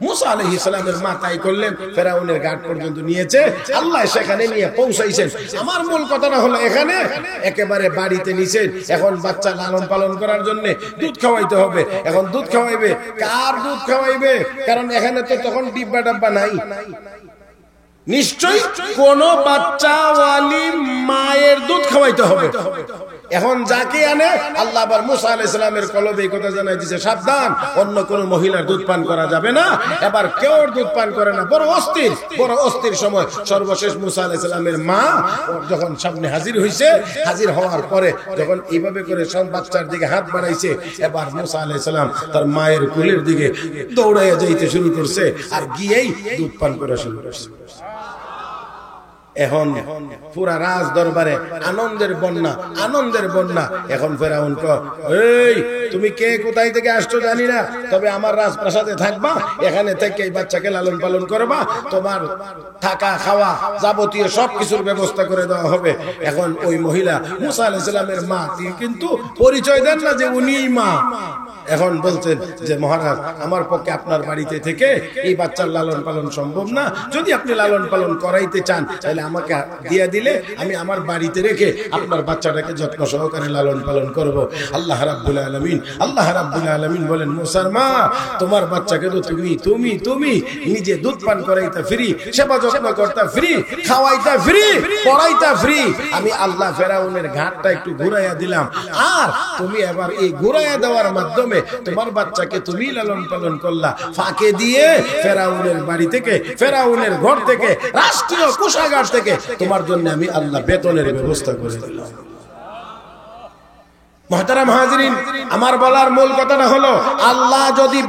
মুসা আলাইহিস সালামের মা তাই করলেন, ফেরাউনের ঘাট পর্যন্ত নিয়েছে, আল্লাহ সেখানে নিয়ে পৌঁছাইছেন। আমার মূল কথাটা হলো এখানে একেবারে বাড়িতে নিছেন, এখন বাচ্চা লালন পালন করার জন্য দুধ খাওয়াইতে হবে। এখন দুধ খাওয়াইবে, কার দুধ খাওয়াইবে? কারণ এখানে তো তখন ডিব্বা ডাব্বা নাই। নিশ্চয়ই কোন বাচ্চাওয়ালি মায়ের দুধ খাওয়াইতে হবে। এখন যাকে আনে, আল্লাহ আবার মুসা আলাইহিস সালামের কলবে এই কথা জানাই দিয়েছে, সাবধান, অন্য কোন মহিলার দুধ পান করা যাবে না। এবার কেউ দুধ পান করে না। বড় অস্থির সময় সর্বশেষ মুসা আলাইহিস সালামের মা যখন সামনে হাজির হইছে, হাজির হওয়ার পরে যখন এইভাবে করে সব বাচ্চার দিকে হাত বাড়াইছে, এবার মুসা আলাইহিস সালাম তার মায়ের কোলের দিকে দৌড়াইয়া যাইতে শুরু করছে, আর গিয়েই দুধ পান করা শুরু করছে। এখন পুরা রাজ দরবারে আনন্দের বন্যা। এখন ফেরাউন কয়, এই তুমি কে, কোথায় থেকে আসছো জানি না, তবে আমার রাজপ্রাসাদে থাকবা, এখানে থেকে এই বাচ্চাকে লালন পালন করবা, তোমার থাকা খাওয়া যাবতীয় সবকিছুর ব্যবস্থা করে দেওয়া হবে। এখন ওই মহিলা মুসা আলাইহিস সালামের মা, তিনি কিন্তু পরিচয় দেন না যে উনিই মা। এখন বলছেন যে মহারাজ, আমার পক্ষে আপনার বাড়িতে থেকে এই বাচ্চার লালন পালন সম্ভব না। যদি আপনি লালন পালন করাইতে চান তাহলে আমাকে দিয়ে দিলে আমি আমার বাড়িতে রেখে আপনার বাচ্চাটাকে যত্ন সহকারে লালন পালন করব। আল্লাহ রাব্বুল আলামিন বলেন, মুসার মা, তোমার বাচ্চাকে তো তুমি নিজে দুধ পান করাইতা ফ্রি, সেবা যত্ন করতা ফ্রি, খাওয়াইতা ফ্রি, পড়াইতা ফ্রি। আমি আল্লাহ ফেরাউনের ঘাটটা একটু ঘুরাইয়া দিলাম, আর তুমি এবার এই ঘুরাইয়া দেওয়ার মাধ্যমে তোমার বাচ্চাকে তুমি লালন পালন করলা। ফাঁকে দিয়ে ফেরাউনের বাড়ি থেকে, ফেরাউনের ঘর থেকে, রাষ্ট্রীয় কোষাগার থেকে তোমার জন্য আমি আল্লাহ বেতনের ব্যবস্থা করে দিলাম। মুহতারাম হাজিরিন, আমার বলার মূল কথাটা হলো, আল্লাহ যদি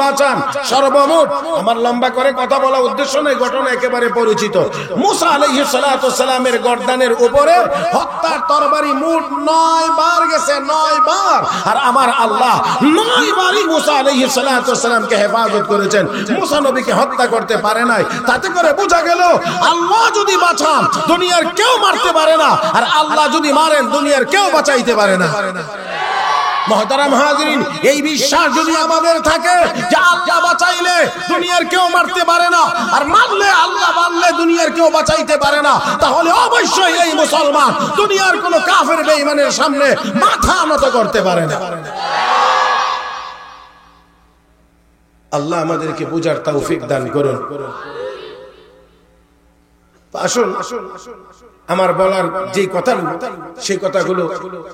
বাঁচান, সর্বমোট আমার লম্বা করে কথা বলা উদ্দেশ্য নয়, ঘটনা একেবারে পরিচিত। মুসা আলাইহিস সালাতু সালামের গর্দানের উপরে হত্যার তরবারি মোট 9 বার গেছে, 9 বার। আর আমার আল্লাহ 9 বারই মুসা আলাইহিস সালাতু সালামকে হেফাজত করেছেন। মুসা নবীকে হত্যা করতে পারে নাই। তাতে করে বোঝা গেল, আল্লাহ যদি বাঁচান দুনিয়ার কেউ মারতে পারে না, আর আল্লাহ যদি মারেন দুনিয়ার কেউ বাঁচাইতে পারে না। মুহতারাম হাজিরিন, এই বিশ্বাস যদি আমাদের থাকে যে আল্লাহ বাঁচাইলে দুনিয়ার কেউ মারতে পারে না, আর আল্লাহ মারলে দুনিয়ার কেউ বাঁচাইতে পারে না, তাহলে অবশ্যই এই মুসলমান দুনিয়ার কোন কাফের বেঈমানের সামনে মাথা নত করতে পারে না। আল্লাহ আমাদেরকে বুঝার তৌফিক দান করুন। আসুন, আমার বলার যে কথাগুলো, সেই কথাগুলো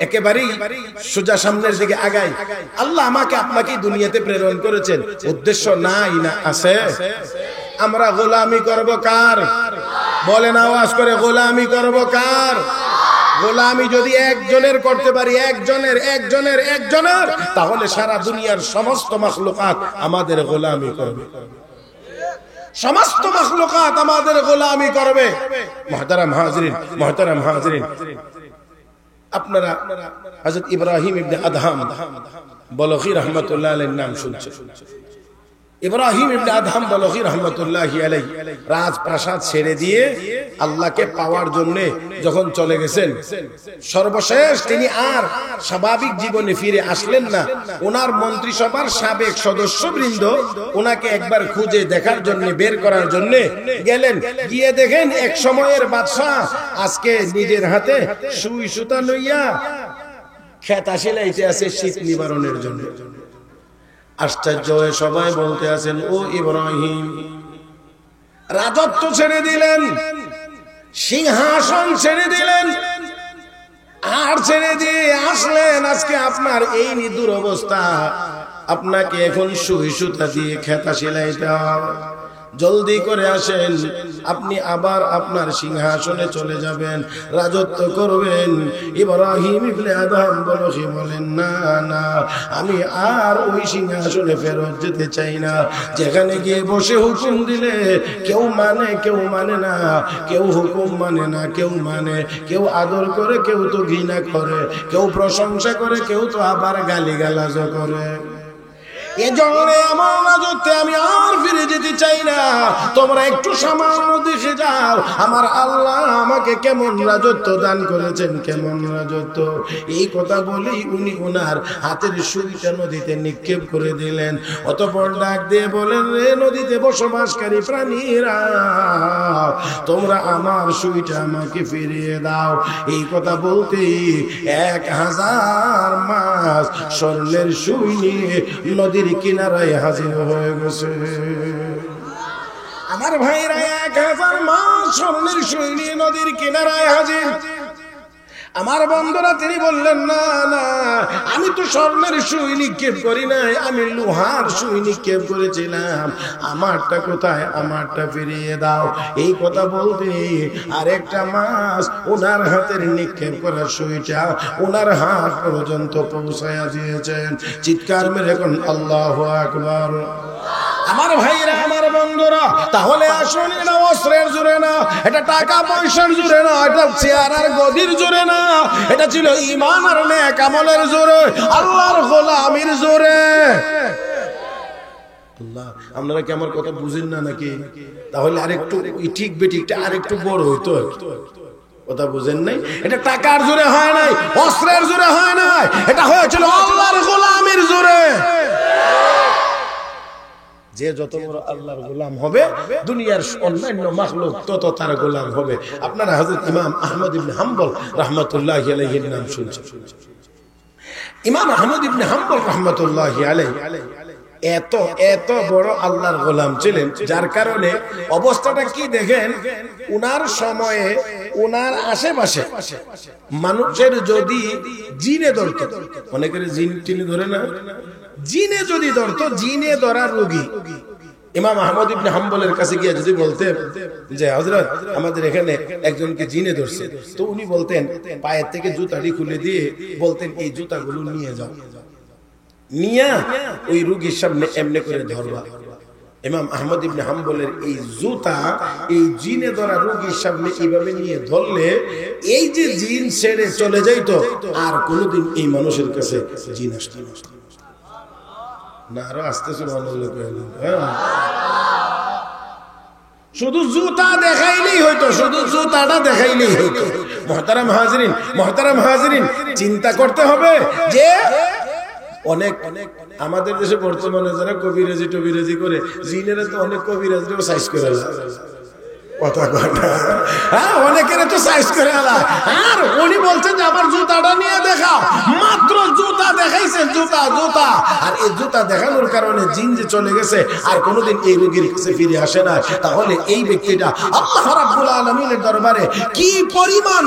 একেবারেই সোজা সামনের দিকে আগাই। আল্লাহ আমাকে আপনাকে দুনিয়াতে প্রেরণ করেছেন, উদ্দেশ্য নাই না আছে? আমরা গোলামি করব কার? বলেন আওয়াজ করে, গোলামি করব কার? গোলামি যদি একজনের করতে পারি, একজনের, তাহলে সারা দুনিয়ার সমস্ত মাখলুকাত আমাদের গোলামি করবে, সমস্ত মাখলুকাত আমাদের গোলামি করবে। মুহতারাম হাজিরিন, আপনারা হযরত ইব্রাহিম ইবনে আদহাম বলখী রাহমাতুল্লাহ আলাইহির নাম শুনছেন। ইব্রাহিম ইবনে আদহাম বলখী রাহমাতুল্লাহি আলাইহি রাজপ্রাসাদ ছেড়ে দিয়ে আল্লাহকে পাওয়ার জন্য যখন চলে গেছেন, সর্বশেষ তিনি আর স্বাভাবিক জীবনে ফিরে আসলেন না। ওনার মন্ত্রিসভার সাবেক সদস্যবৃন্দ ওনাকে একবার খুঁজে দেখার জন্য, বের করার জন্য গেলেন। গিয়ে দেখেন এক সময়ের বাদশা আজকে নিজের হাতে সুই সুতা লইয়া খেতা সেলাইতে আছে শীত নিবারণের জন্য। আশ্চর্য হয়ে সবাই বলতে আছেন, ও ইব্রাহিম, রাজত্ব ছেড়ে দিলেন, সিংহাসন ছেড়ে দিলেন, আর ছেড়ে দিয়ে আসলেন আজকে আপনার এই নিদুর অবস্থা, আপনাকে এখন সুই সুতা দিয়ে খেতা সেলাইতে হবে। জলদি করে আসেন, আপনি আবার আপনার সিংহাসনে চলে যাবেন, রাজত্ব করবেন। ইব্রাহিম ইবনে আদম বলেন, না না, আমি আর ওই সিংহাসনে ফেরত যেতে চাই না, যেখানে গিয়ে বসে হুকুম দিলে কেউ মানে না, কেউ হুকুম মানে না, কেউ আদর করে, কেউ তো ঘৃণা করে, কেউ প্রশংসা করে, কেউ তো আবার গালিগালাজ করে। এজন্য আমার রাজত্বে আমি আর ফিরে যেতে চাই না। তোমরা একটু সামান্য দেখে যাও আমার আল্লাহ আমাকে কেমন রাজত্ব দান করেছেন, কেমন রাজত্ব। এই কথা বলেই উনি ওনার হাতের সুইটা নদীতে নিক্ষেপ করে দিলেন। অতঃপর ডাক দিয়ে বলেন, রে নদীতে বসবাসকারী প্রাণীরা, তোমরা আমার সুইটা আমাকে ফিরিয়ে দাও। এই কথা বলতেই 1000 মাছ স্বর্ণের সুই নিয়ে নদীর কিনারায় হাজির হয়ে গেছে। আমার ভাইরা 1000 মাছ স্বর্ণের সুই নিয়ে নদীর কিনারায় হাজির। আমার বন্ধুরা তিনি বললেন, না না, আমি তো স্বর্ণের সুই নিক্ষেপ করি নাই, আমি লোহার সুই নিক্ষেপ করেছিলাম, আমারটা কোথায়, আমারটা ফিরিয়ে দাও। এই কথা বলতে আরেকটা মাছ ওনার হাতের নিক্ষেপ করার সুইটা ওনার হাত পর্যন্ত পৌঁছায়া দিয়েছেন। চিৎকার মেরে এখন আল্লাহু আকবার। আমার ভাইরা, আমার বন্ধুরা, তাহলে আসুন, এটা অস্ত্রের জোরে না, এটা টাকা পয়সার জোরে না, এটা চেয়ার আর গদির জোরে না, এটা ছিল ঈমান আর নেক আমলের জোরে, আল্লাহর গোলামির জোরে। আল্লাহ, আপনারা কি আমার কথা বুঝেন না নাকি? তাহলে আরেকটু ঠিক বেঠিকটা আরেকটু বড় হইতো। কথা বুঝেন নাই? এটা টাকার জোরে হয় নাই, অস্ত্রের জোরে হয় নাই, এটা হয়েছিল আল্লাহর গোলামির জোরে। যে যত বড় আল্লাহর গোলাম হবে, দুনিয়ার অন্যান্য মাখলুক তত তার গোলাম হবে। আপনারা হযরত ইমাম আহমদ ইবনে হাম্বল রাহমাতুল্লাহি আলাইহির নাম শুনছেন। ইমাম আহমদ ইবনে হাম্বল রাহমাতুল্লাহি আলাইহি এত বড় আল্লাহর গোলাম ছিলেন, যার কারণে অবস্থাটা কি দেখেন, উনার সময়ে উনার আশেপাশে মানুষের যদি জিনে ধরত, অনেকের জিন টিনে ধরে না, জিনে যদি ধরত, জিনে ধরা রোগী ইমাম আহমদ ইবনে হাম্বলের কাছে গিয়ে যদি বলতেন যে হযরত আমাদের এখানে একজনকে জিনে ধরছে, তো উনি বলতেন, পায়ের থেকে জুতাটি খুলে দিয়ে বলতেন, এই জুতাগুলো নিয়ে যাও, নিয়া ওই রোগীর সামনে এমনি করে ধরবা। ইমাম আহমদ ইবনে হাম্বলের এই জুতা এই জিনে ধরা রোগীর সামনে এইভাবে নিয়ে ধরলে এই যে জিন ছেড়ে চলে যাইতো, আর কোনোদিন এই মানুষের কাছে জিন আসতো না। আরো আসতে শুধু জুতা দেখাইলেই হইতো, শুধু জুতাটা দেখাইলেই হইতো। মুহতারাম হাজরিন, চিন্তা করতে হবে যে অনেক আমাদের দেশে বর্তমানে যারা কবিরাজি টবিরাজি করে, জিনেরা তো অনেক কবিরাজিও সাইজ করে কথা কথা, হ্যাঁ, অনেকের তো সাইজ করে আলা। আর উনি বলছেন যে আমার জুতাটা নিয়ে দেখাও, মাত্র জুতা দেখাইছেন, জুতা। আর এই জুতা দেখানোর কারণে জিন যে চলে গেছে, আর কোনোদিন এই রোগীর কাছে ফিরে আসে না। তাহলে এই ব্যক্তিটা আল্লাহ রাব্বুল আলামিনের দরবারে কি পরিমাণ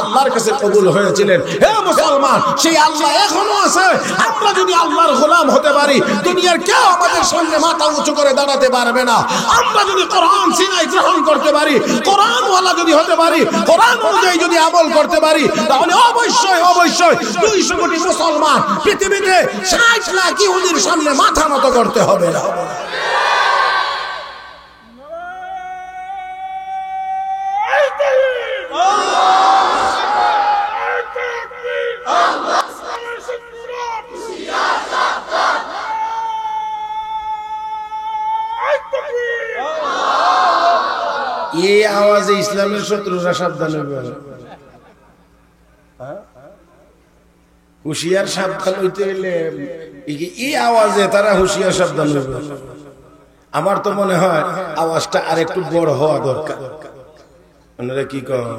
আল্লাহর কাছে কবুল হয়েছিলেন। হে মুসলমান, সেই আল্লাহ এখনো আছে। আমরা যদি আল্লাহর গোলাম হতে পারি, দুনিয়ার কেউ আমাদের সামনে মাথা উঁচু করে দাঁড়াতে পারবে না। আমরা যদি কোরআন সিনায় গ্রহণ করতে পারি, কোরআন ওয়ালা যদি হতে পারি, কোরআন অনুযায়ী যদি আমল করতে পারি, তাহলে অবশ্যই 200 কোটি মুসলমান পৃথিবীতে 60 লাখ ইহুদির সামনে মাথা নত করতে হবে না। এই আওয়াজে ইসলামের শত্রুরা সাবধান হইবে, হুশিয়ার সাবধান হইতে হইলে এই আওয়াজে তারা হুশিয়ার সাবধান হইবে। আমার তো মনে হয় আওয়াজটা আরেকটু বড় হওয়া দরকার। আপনারা কি কন?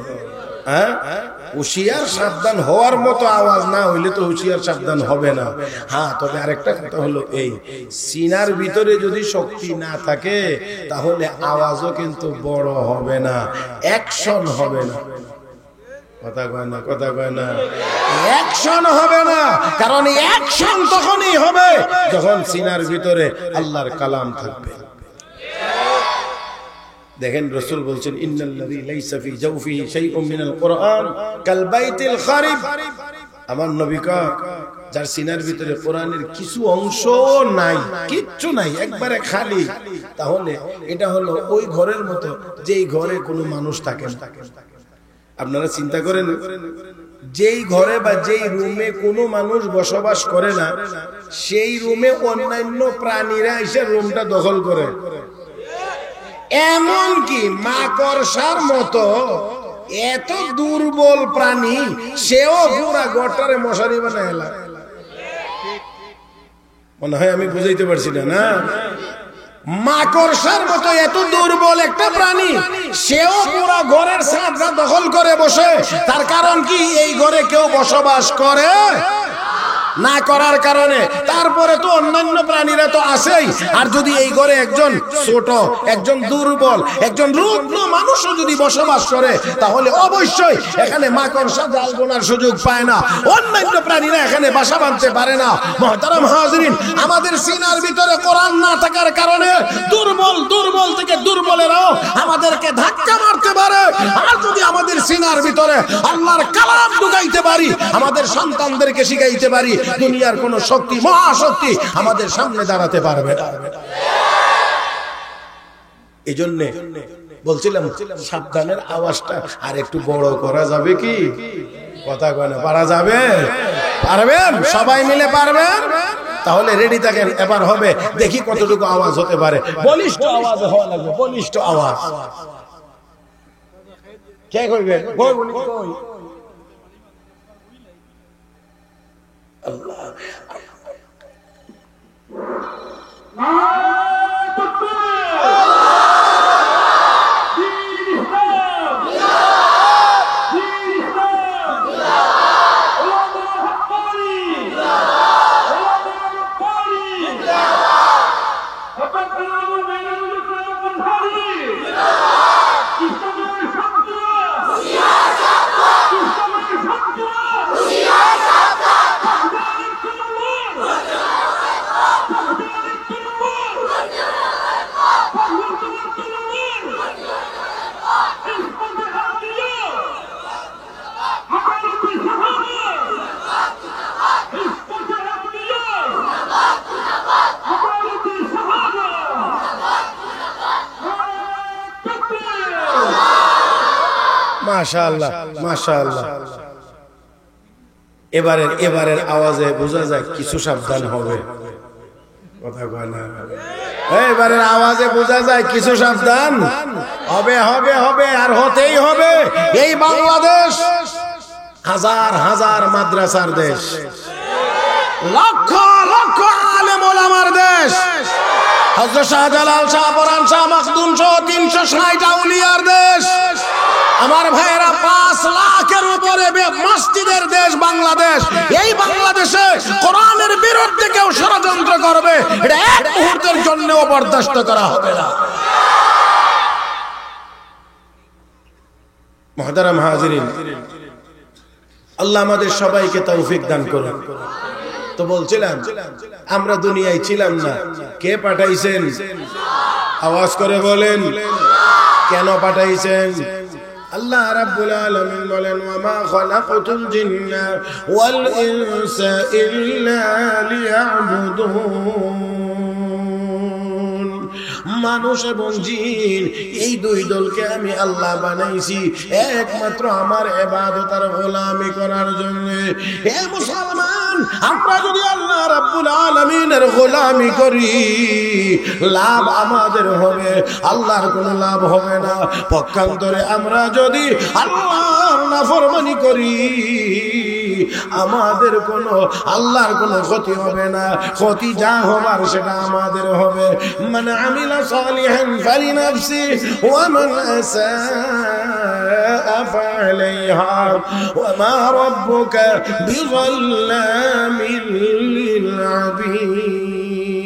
হ্যাঁ, হুশিয়ার সাবধান হওয়ার মতো আওয়াজ না হইলে তো হুশিয়ার সাবধান হবে না। হ্যাঁ, তবে আরেকটা কথা হলো, এই সিনার ভিতরে যদি শক্তি না থাকে তাহলে আওয়াজও কিন্তু বড় হবে না, অ্যাকশন হবে না। কথা কয় না অ্যাকশন হবে না, কারণ অ্যাকশন তখনই হবে যখন সিনার ভিতরে আল্লাহর কালাম থাকবে। দেখেন রাসূল বলছেন ইন্নাল্লাযী লাইসা ফি জাওফিহি শাইউম মিনাল কুরআন কাল বাইতিল খারিব। আমার নবী কয় যার সিনার ভিতরে কোরআনের কিছু অংশ নাই, কিচ্ছু নাই, একবারে খালি, তাহলে এটা হলো ওই ঘরের মতো যেই ঘরে কোনো মানুষ থাকে না। আপনারা চিন্তা করেন, যেই ঘরে বা যেই রুমে কোনো মানুষ বসবাস করে না, সেই রুমে অন্যান্য প্রাণীরা এসে রুমটা দখল করে। এমনকি মাকড়সার মতো এত দুর্বল প্রাণী, সেও পুরা ঘরটারে মশারি বানায়। মনে হয় আমি বুঝাইতে পারছি না? মাকড়সার মতো এত দুর্বল একটা প্রাণী, সেও পুরা ঘরের ছাদটা দখল করে বসে। তার কারণ কি? এই ঘরে কেউ বসবাস করে না করার কারণে। তারপরে তো অন্যান্য প্রাণীরা তো আছেই, আর যদি এই ঘরে একজন ছোট, একজন দুর্বল, একজন রুগ্ন মানুষও যদি বসবাস করে, তাহলে অবশ্যই এখানে মাকড়সা জাল বোনার সুযোগ পায় না, অন্যান্য প্রাণীরা এখানে বাসা বাঁধতে পারে না। মুহতারাম হাজিরিন, আমাদের সিনার ভিতরে কোরআন না থাকার কারণে দুর্বল থেকে দুর্বলেরাও আমাদেরকে ধাক্কা মারতে পারে। আর যদি আমাদের সিনার ভিতরে আল্লাহর কালাম ঢুকাইতে পারি, আমাদের সন্তানদেরকে শিখাইতে পারি, দুনিয়ার কোন শক্তি, মহাশক্তি আমাদের সামনে দাঁড়াতে পারবে না। এই জন্য বলছিলাম সাবধানের আওয়াজটা আর একটু বড় করা যাবে কি? কথা কয় না, পারা যাবে? পারবেন? সবাই মিলে পারবেন? তাহলে রেডি থাকেন, এবার হবে, দেখি কতটুকু আওয়াজ হতে পারে। বলিষ্ঠ আওয়াজ হওয়া লাগবে, বলিষ্ঠ আওয়াজ। কে কইবে? আল্লাহ মাশাআল্লাহ, মাশাআল্লাহ। এবারের আওয়াজে বোঝা যায় কিছু সাবধান হবে। কথা কয় না? এবারের আওয়াজে বোঝা যায় কিছু সাবধান হবে, হবে, হবে, আর হতেই হবে। এই বাংলাদেশ হাজার হাজার মাদ্রাসার দেশ, লক্ষ লক্ষ আলেম ওলামার দেশ, হযরত শাহজালাল, শাহ পরান, শাহ মখদুম সহ 360 আউলিয়ার দেশ। আমার ভাইয়েরা, 5 লাখের উপরে মসজিদের দেশ বাংলাদেশ। এই বাংলাদেশে কোরআনের বিরুদ্ধে কেউ ষড়যন্ত্র করবে, এটা এক মুহূর্তের জন্যও বরদাস্ত করা হবে না। মুহতারাম হাজিরিন, আল্লাহ আমাদের সবাইকে তৌফিক দান করুন। তো বলছিলাম আমরা দুনিয়ায় ছিলাম না, কে পাঠাইছেন? আওয়াজ করে বলেন, কেন পাঠাইছেন? আল্লাহ রাব্বুল আলামিন বলেন, ওয়া মা খালাকাতুল জিন্না ওয়াল ইনসা ইল্লা লিয়াবুদুন। মানুষ এবং জিন এই দুই দলকে আমি আল্লাহ বানাইছি একমাত্র আমার ইবাদত আর গোলামি করার জন্য। হে মুসলমান, আমরা যদি আল্লাহ রাব্বুল আলামিনের গোলামি করি, লাভ আমাদের হবে, আল্লাহর কোনো লাভ হবে না। পক্ষান্তরে আমরা যদি আল্লাহর নাফরমানি করি, আমাদের কোনো আল্লাহর কোনো ক্ষতি হবে না, ক্ষতি যা হবার সেটা আমাদের হবে। মান আমিলা সালিহান ফালিনাফসি ওয়া মান আসাআ ফাআলাইহা ওয়া মা রাব্বুকা বিযাল্লামিল লিল আবিদ।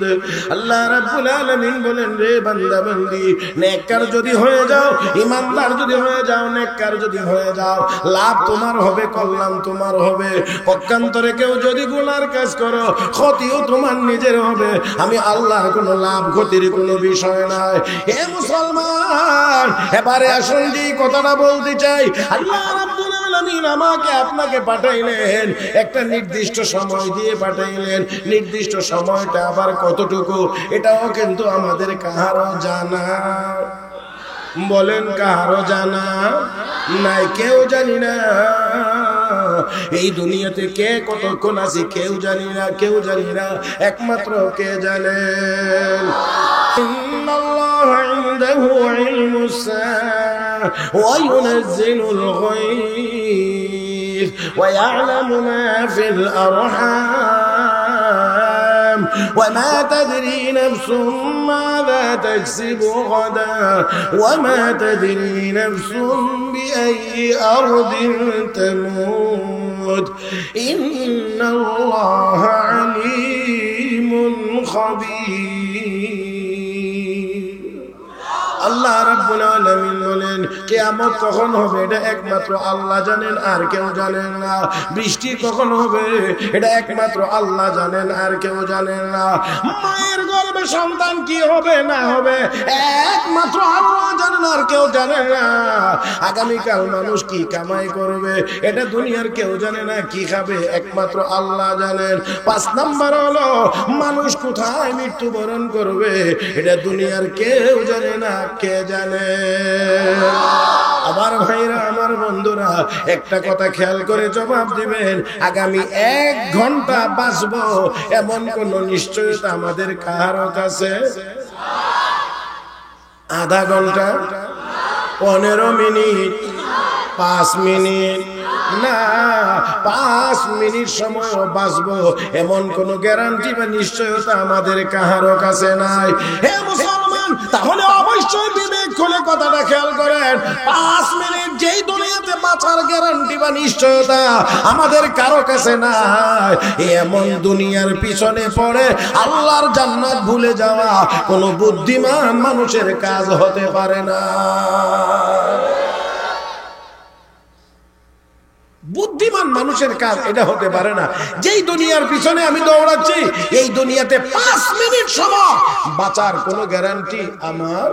হবে। আল্লাহ রাব্বুল আলামিন বলেন, রে বান্দা বান্দি, নেককার যদি হয়ে যাও, ইমানদার যদি হয়ে যাও, নেককার যদি হয়ে যাও, লাভ তোমার হবে, কল্যাণ তোমার হবে। পক্ষান্তরে কেউ যদি গুনার কাজ করো, ক্ষতিও তোমার নিজের হবে। আমি আল্লাহর কোনো লাভ ক্ষতির কোনো বিষয় নাই। হে মুসলমান, এবারে আসুন যে কথাটা বলতে চাই, আল্লাহ রাব্বুল আলামিন আমাকে আপনাকে পাঠাইলেন, একটা নির্দিষ্ট সময় দিয়ে পাঠাইলেন। নির্দিষ্ট সময়টা আবার কতটুকু, এটাও কিন্তু আমাদের কারো জানা। বলেন, কারো জানা নাই, কেউ জানি না। এই দুনিয়াতে কে কতক্ষণ আছে কেউ জানি না, কেউ জানি না, একমাত্র কে জানেন। ইন্নাল্লাহা ইনদাহু ইলমুস সাআ ওয়া ইউনাজ্জিলুল গায়ব ওয়া ইয়া'লামু মা ফিল আরহাম وما تدري نفس ماذا تكسب غدا وما تدري نفس بأي أرض تموت إن الله عليم خبير। আল্লাহ রাব্বুল আলামিন বলেন, কিয়ামত কখন হবে এটা একমাত্র আল্লাহ জানেন, আর কেউ জানেন না। বৃষ্টি কখন হবে এটা একমাত্র আল্লাহ জানেন, আর কেউ জানেন না। মায়ের গর্ভে সন্তান কি হবে না হবে একমাত্র আল্লাহ জানেন, আর কেউ জানে না। আগামীকাল মানুষ কি কামাই করবে এটা দুনিয়ার কেউ জানে না, কি খাবে একমাত্র আল্লাহ জানেন। 5 নাম্বার হলো মানুষ কোথায় মৃত্যুবরণ করবে এটা দুনিয়ার কেউ জানে না, কে জানে? আমার ভাইরা, আমার বন্ধুরা, একটা কথা খেয়াল করে জবাব দিবেন, আগামী 1 ঘন্টা বাঁচবো এমন কোন নিশ্চয়তা আমাদের কারো কাছে? আধা ঘন্টা, 15 মিনিট, 5 মিনিট না, 5 মিনিট সময় বাঁচবো এমন কোন গ্যারান্টি বা নিশ্চয়তা আমাদের কারো কাছে নাই। হে মুসলমান, তাহলে অবশ্যই বিবেক খুলে কথাটা খেয়াল করেন। 5 মিনিট যেই দুনিয়াতে বাঁচার গ্যারান্টি বা নিশ্চয়তা আমাদের কারো কাছে নাই, এমন দুনিয়ার পিছনে পড়ে আল্লাহর জান্নাত ভুলে যাওয়া কোন বুদ্ধিমান মানুষের কাজ হতে পারে না। বুদ্ধিমান মানুষের কাজ এটা হতে পারে না। যেই দুনিয়ার পিছনে আমি দৌড়াচ্ছি, এই দুনিয়াতে 5 মিনিট সময় বাঁচার কোনো গ্যারান্টি আমার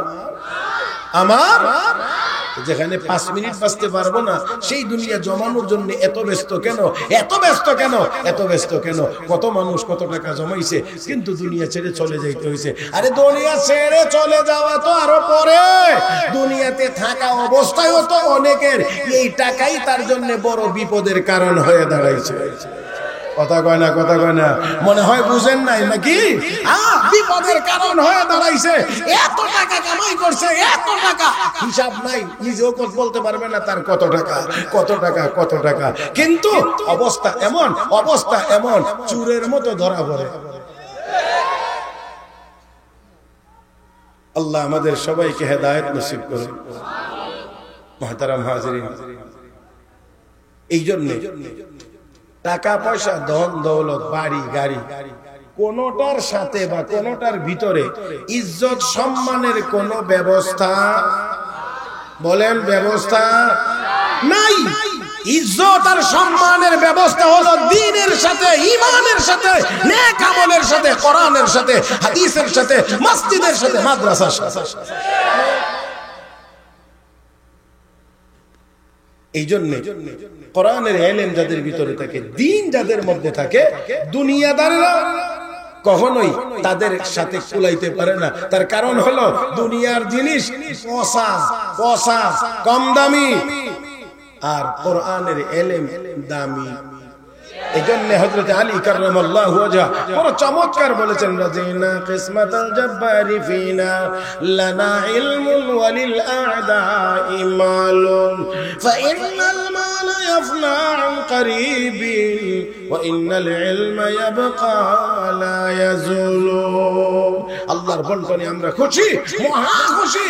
যেখানে 5 মিনিট বাঁচতে পারবো না, সেই দুনিয়া জমানোর জন্য এত ব্যস্ত কেন? এত ব্যস্ত কেন? এত ব্যস্ত কেন? কত মানুষ কত টাকা জমাইছে, কিন্তু দুনিয়া ছেড়ে চলে যাইতে হয়েছে। আরে দুনিয়া ছেড়ে চলে যাওয়া তো আরো পরে, দুনিয়াতে থাকা অবস্থায়ও তো অনেকের এই টাকাই তার জন্য বড় বিপদের কারণ হয়ে দাঁড়াইছে। কথা কয় না, কথা কয় না, মনে হয় বুঝেন নাই নাকি? বিপদের কারণ হয়ে দাঁড়াইছে। এত টাকা কামাই করছে, এত টাকা হিসাব নাই, নিজেও বলতে পারবে না তার কত টাকা, কত টাকা, কত টাকা। কিন্তু অবস্থা এমন, অবস্থা এমন, চুরের মতো ধরা পড়ে। আল্লাহ আমাদের সবাইকে হেদায়েত নসিব করুন। মুহতারাম হাজিরিন, এই জন্য টাকা পয়সা, ধন দৌলত, বাড়ি গাড়ি, কোনটার সাথে বা কোনটার ভিতরে ইজ্জত সম্মানের কোন ব্যবস্থা, বলেন ব্যবস্থা নাই। ইজ্জত আর সম্মানের ব্যবস্থা হলো দ্বীনের সাথে, ঈমানের সাথে, নেক আমলের সাথে, কোরআনের সাথে, হাদিসের সাথে, মসজিদের সাথে, মাদ্রাসার সাথে। এই জন্য কোরআনের ইলম যাদের ভিতরে থাকে, দ্বীন যাদের মধ্যে থাকে, দুনিয়াদাররা কখনোই তাদের সাথে কুলাইতে পারে না। তার কারণ হলো দুনিয়ার জিনিস পচা, পচা, কম দামি, আর কোরআনের ইলম দামি। এজন্য হযরত আলী কাররামাল্লাহু ওয়াজহা বড় চমৎকার বলেছেন, রাজিনা কিসমাতাল জাব্বারি ফিনা লানা ইলমুন ওয়ালিল আ'দাই মালুন ফাইন্নাল মালা يفنى عن قريب وإن العلم يبقى لا يزول আল্লাহর বন্টনে আমরা খুশি, মহা খুশি।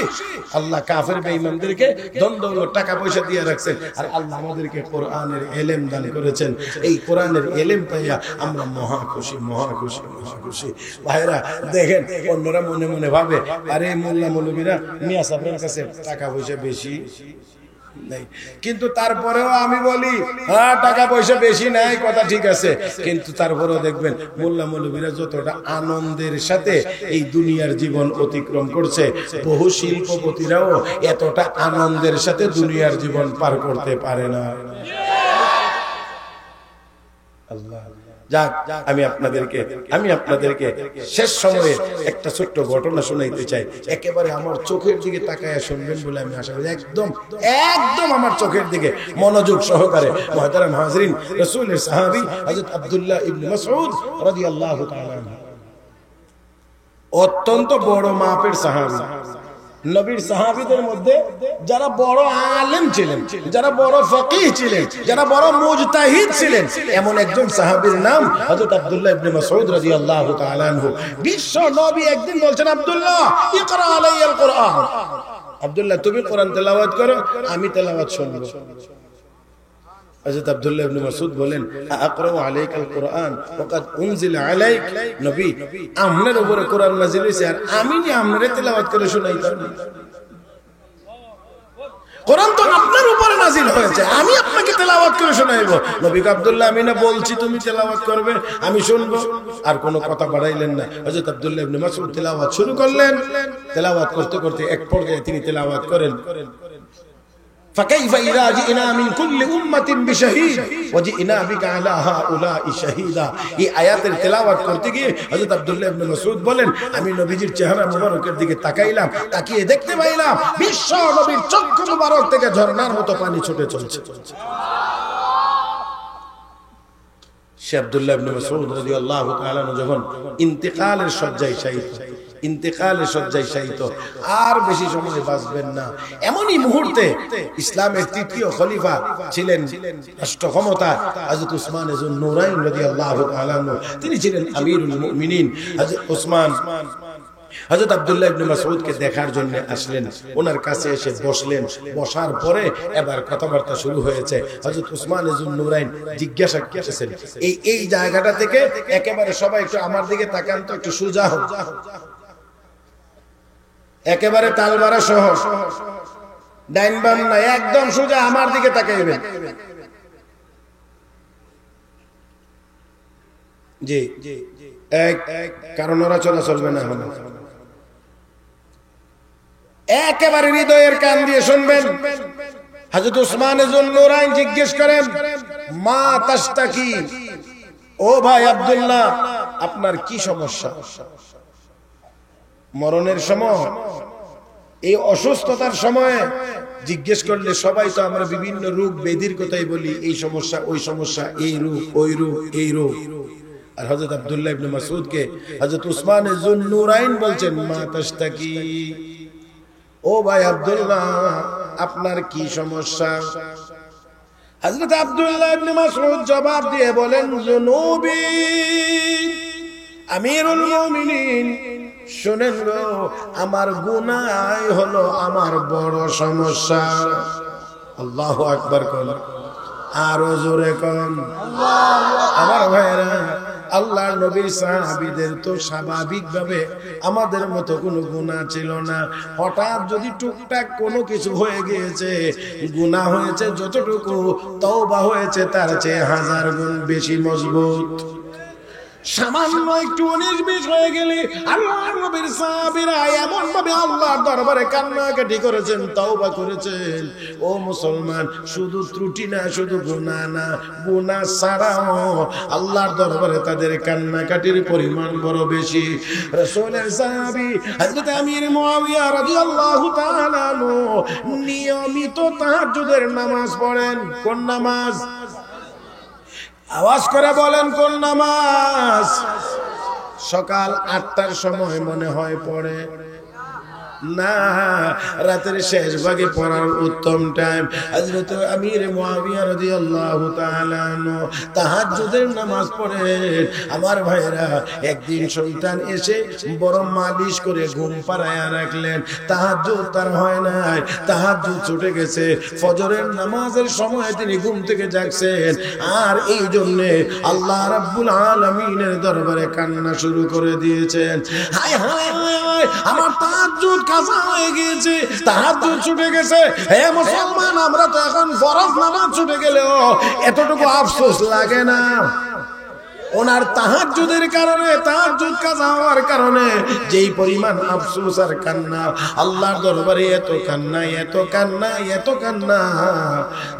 আল্লাহ কাফের বেঈমানদেরকে দণ্ডদণ্ড টাকা পয়সা দিয়ে রাখছেন, আর আল্লাহ আমাদেরকে কোরআনের ইলম দান করেছেন। এই কোরআনের ইলম পাইয়া আমরা মহা খুশি, মহা খুশি, মহা খুশি। ভাইরা দেখেন, অন্যরা মনে মনে ভাবে আরে মোল্লা মৌলবীরা মিয়া সাহেবের কাছে টাকা পয়সা বেশি নাই, কিন্তু তারপরেও আমি বলি হ্যাঁ টাকা পয়সা বেশি নাই, কথা ঠিক আছে, কিন্তু তারপরেও দেখবেন মোল্লা মৌলবীরা যতটা আনন্দের সাথে এই দুনিয়ার জীবন অতিক্রম করছে, বহু শিল্পপতিরাও এতটা আনন্দের সাথে দুনিয়ার জীবন পার করতে পারে না। আল্লাহ যাক, আমি আপনাদেরকে শেষ সময়ে একটা ছোট্ট ঘটনা শোনাইতে চাই। একেবারে আমার চোখের দিকে তাকায়া শুনবেন বলে আমি আশা করি। একদম আমার চোখের দিকে মনোযোগ সহকারে। মুহতারাম হাজরিন, রাসূলের সাহাবী হযরত আব্দুল্লাহ ইবনে মাসউদ রাদিয়াল্লাহু তাআলা আনহু অত্যন্ত বড় মাপের সাহাবী। নবীর সাহাবীদের মধ্যে যারা বড় আলেম ছিলেন, যারা বড় ফকিহ ছিলেন, যারা বড় মুজতাহিদ ছিলেন, এমন একজন সাহাবীর নাম হযরত আব্দুল্লাহ ইবনে মাসউদ রাদিয়াল্লাহু তাআলা আনহু। বিশ্ব নবী একদিন বলছেন, আব্দুল্লাহ ইকরা আলাইয়াল কুরআন, আব্দুল্লাহ তুমি কোরআন তেলাওয়াত করো, আমি তেলাওয়াত শুনব। হযরত আব্দুল্লাহ ইবনে মাসউদ বলেন, আকরাউ আলাইকাল কুরআন ওয়া কাদ উনজিলা আলাইক, নবী আপনার উপরে কোরআন নাযিল হইছে আর আমি নি আপনারে তেলাওয়াত করে শুনাইতাম। কোরআন তো আপনার উপরে নাযিল হয়েছে, আমি আপনাকে তেলাওয়াত করে শোনাইবো। নবী আব্দুল্লাহ আমি না বলছি তুমি তেলাওয়াত করবে, আমি শুনবো। আর কোনো কথা বাড়াইলেন না। হযরত আব্দুল্লাহ ইবনে মাসউদ তেলাওয়াত শুরু করলেন। তেলাওয়াত করতে করতে এক পর্যায়ে তিনি তেলাওয়াত করেন, فكيف إذا جئنا من كل أمة بشهيد وجئنا بك على هؤلاء شهيدا। এই আয়াতের তেলাওয়াত করতে গিয়ে হযরত আব্দুল্লাহ ইবনে মাসউদ বলেন, আমি নবীজির চেহারা মুবারকের দিকে তাকাইলাম, তাকিয়ে দেখতে পাইলাম বিশ্ব নবীর চক্ষু মুবারক থেকে ঝর্ণার মতো পানি ছুটে চলছে। শেখ আব্দুল্লাহ ইবনে মাসউদ রাদিয়াল্লাহু তাআলা যখন ইন্তেকালের শয্যায় শায়িত, আর বেশি সময় বাঁচবেন না। এমনই মুহূর্তে ইসলামের তৃতীয় খলিফা ছিলেন রাষ্ট্র ক্ষমতা হযরত উসমান ইবনে নূরাইন রাদিয়াল্লাহু তাআলা, তিনি ছিলেন আমিরুল মুমিনিন। হযরত উসমান হযরত আব্দুল্লাহ ইবনে মাসউদকে দেখার জন্য আসলেন, ওনার কাছে এসে বসলেন। বসার পরে এবার কথাবার্তা শুরু হয়েছে। হযরত উসমান ইবনে নূরাইন জিজ্ঞাসা করতেছেন, এই জায়গাটা থেকে একেবারে সবাই একটু আমার দিকে তাকান তো, একটু সোজা হন, একেবারে তালবাড়া সহ, ডাইন বাম না, একদম সোজা আমার দিকে তাকাইবেন। জি এক কারণ ওরা চলাচলবে না, একেবারে হৃদয়ের কান দিয়ে শুনবেন। হযরত উসমান ইবনে নূরাইন জিজ্ঞেস করেন, মা তাশতাকি, ও ভাই আব্দুল্লাহ আপনার কি সমস্যা? মরণের সময়, এই অসুস্থতার সময় জিজ্ঞেস করলে সবাই তো আমরা বিভিন্ন রোগ ব্যাধির কথাই বলি, এই সমস্যা ওই সমস্যা, এই রোগ ওই রোগ এই রোগ। আর হযরত আব্দুল্লাহ ইবনে মাসউদকে হযরত উসমান ইবনে নূরাইন বলছেন, মা তাশতাকি, ও ভাই আব্দুল্লাহ আপনার কি সমস্যা? হযরত আব্দুল্লাহ ইবনে মাসউদ জবাব দিয়ে বলেন, জুনুবি, আমিরুল মুমিনিন শুনেন গো, আমার গুনাহ হলো আমার বড় সমস্যা। আল্লাহু আকবার কোন, আরো জোরে কোন। আমার ভাইরা, আল্লাহর নবীর সাহাবীদের তো স্বাভাবিকভাবে আমাদের মতো কোনো গুনাহ ছিল না। হঠাৎ যদি টুকটাক কোনো কিছু হয়ে গিয়েছে, গুনাহ হয়েছে যতটুকু, তওবা হয়েছে তার চেয়ে 1000 গুণ বেশি মজবুত। সামান্য একটু 19-20 হয়ে গেলে আল্লাহর নবীর সাহাবীরা এমন ভাবে আল্লাহর দরবারে কান্নাকাটি করেছেন, তওবা করেছেন। ও মুসলমান, শুধু ত্রুটি না, শুধু গুনাহ না, গুনাহ ছাড়াও আল্লাহর দরবারে তাদের কান্নাকাটির পরিমাণ বড় বেশি। রাসূলের সাহাবী হযরত আমির মুয়াবিয়া রাদিয়াল্লাহু তাআলা নিয়মিত তাহাজ্জুদের নামাজ পড়েন। কোন নামাজ? আওয়াজ করে বলেন, কোন নামাজ? সকাল 8টার সময় মনে হয় পড়ে, না, রাতের শেষ ভাগে পড়ার উত্তম টাইম। হযরত আমির মুয়াবিয়া রাদিয়াল্লাহু তাআলা আনহু তাহাজ্জুদের নামাজ পড়েন। আমার ভাইরা, একদিন শয়তান এসে বড় মালিশ করে ঘুম পাড়ায়া রাখলেন। তাহাজ্জুদ তার হয় নাই, তাহাজ্জুদ ছুটে গেছে। ফজরের নামাজের সময় তিনি ঘুম থেকে জাগছেন, আর এই জন্য আল্লাহ রাব্বুল আলামিনের দরবারে কান্না শুরু করে দিয়েছেন। হায় হায় হায়, আমার তাহাজ্জুদ কাজা হয়ে গিয়েছে, তাহাজ্জুদ ছুটে গেছে। হে মুসলমান, আমরা তো এখন ফরজ নামাজ ছুটে গেলেও এতটুকু আফসোস লাগে না। ওনার তাহাজ্জুদের কারণে, তাহাজ্জুদ কাজা হওয়ার কারণে যেই পরিমাণ আফসোস আর কান্না, আল্লাহর দরবারে এত কান্না, এত কান্না, এত কান্না,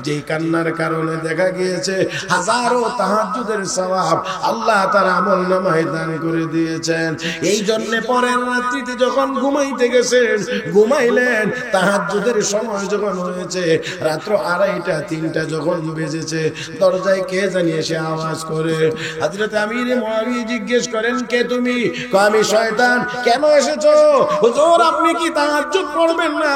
যেই কান্নার কারণে দেখা গিয়েছে হাজারো তাহাজ্জুদের সওয়াব আল্লাহ তার আমলনামায় দান করে দিয়েছেন। এই জন্য পরের রাত্রিতে যখন ঘুমাইতে গেছেন, ঘুমাইলেন, তাহাজ্জুদের সময় যখন হয়েছে, রাত্র 2:30 3টা যখন বেজেছে, দরজায় কে জানি এসে আওয়াজ করে। হযরত আমির মুয়াবিয়া জিজ্ঞেস করেন, কে তুমি? আমি শয়তান। কেন এসেছো? হুজুর, আপনি কি তাহাজ্জুদ পড়বেন না?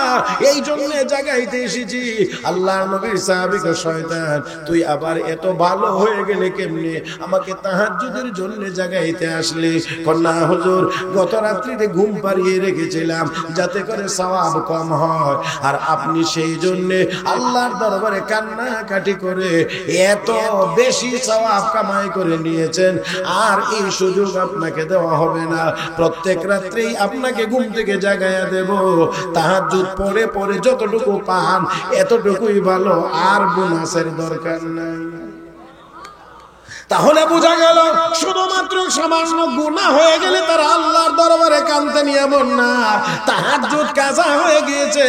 এই জন্য জাগাইতে এসেছি। আল্লাহর নবীর সাহাবী কয়, শয়তান, তুই আবার এত ভালো হয়ে গেলে কেমনে? আমাকে তাহাজ্জুদের জন্য জাগাইতে আসলি? না হুজুর, গত রাত্রিতে ঘুম পাড়িয়ে রেখেছিলাম যাতে করে সওয়াব কম হয়, আর আপনি সেই জন্য আল্লাহর দরবারে কান্নাকাটি করে এত বেশি সওয়াব কামাই করে নিয়েছেন, আর এই সুযোগ আপনাকে দেওয়া হবে না। প্রত্যেক রাত্রেই আপনাকে ঘুম থেকে জাগায়া দেব। তাহাজ্জুদ পড়ে পড়ে যতটুকু পান এতটুকুই ভালো, আর বোনাসের দরকার নাই। তাহলে বোঝা গেল শুধুমাত্র সামান্য গুনাহ হয়ে গেলে তারা আল্লাহর দরবারে কাঁদতে নিয়ে এমন না, তাহাজ্জুদ কাজা হয়ে গিয়েছে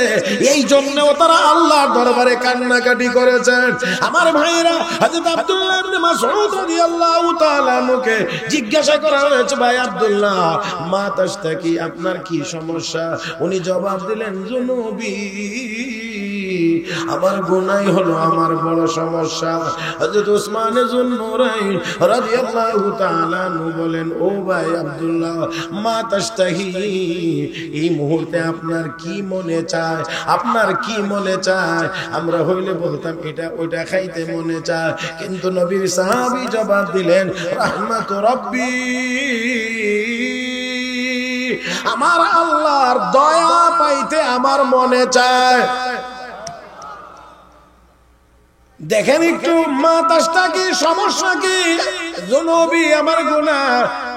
এই জন্যও তারা আল্লাহর দরবারে কান্নাকাটি করেছেন। আমার ভাইরা, হযরত আব্দুল্লাহ ইবনে মাসউদ রাদিয়াল্লাহু তাআলা আনহুকে জিজ্ঞাসা করা হয়েছে, ভাই আব্দুল্লাহ, মা তাশতাকি, আপনার কি সমস্যা? উনি জবাব দিলেন, জুনুবি, আমার গুনাহই হলো আমার বড় সমস্যা। হযরত উসমান যুন্নুরাইন রাদিয়াল্লাহু তাআলা আনহু বলেন, ও ভাই আব্দুল্লাহ, মা তাশতাহি, এই মুহূর্তে আপনার কি মনে চায়? আপনার কি মনে চায়? আমরা হইলে বলতাম এটা ওইটা খাইতে মনে চায়, কিন্তু নবীর সাহাবী জবাব দিলেন, রাহমাতু রাব্বি, আমার আল্লাহর দয়া পাইতে আমার মনে চায়। দেখেন একটু, মা তাশতাকি, সমস্যা কি? জুনুবি, আমার গুনাহ।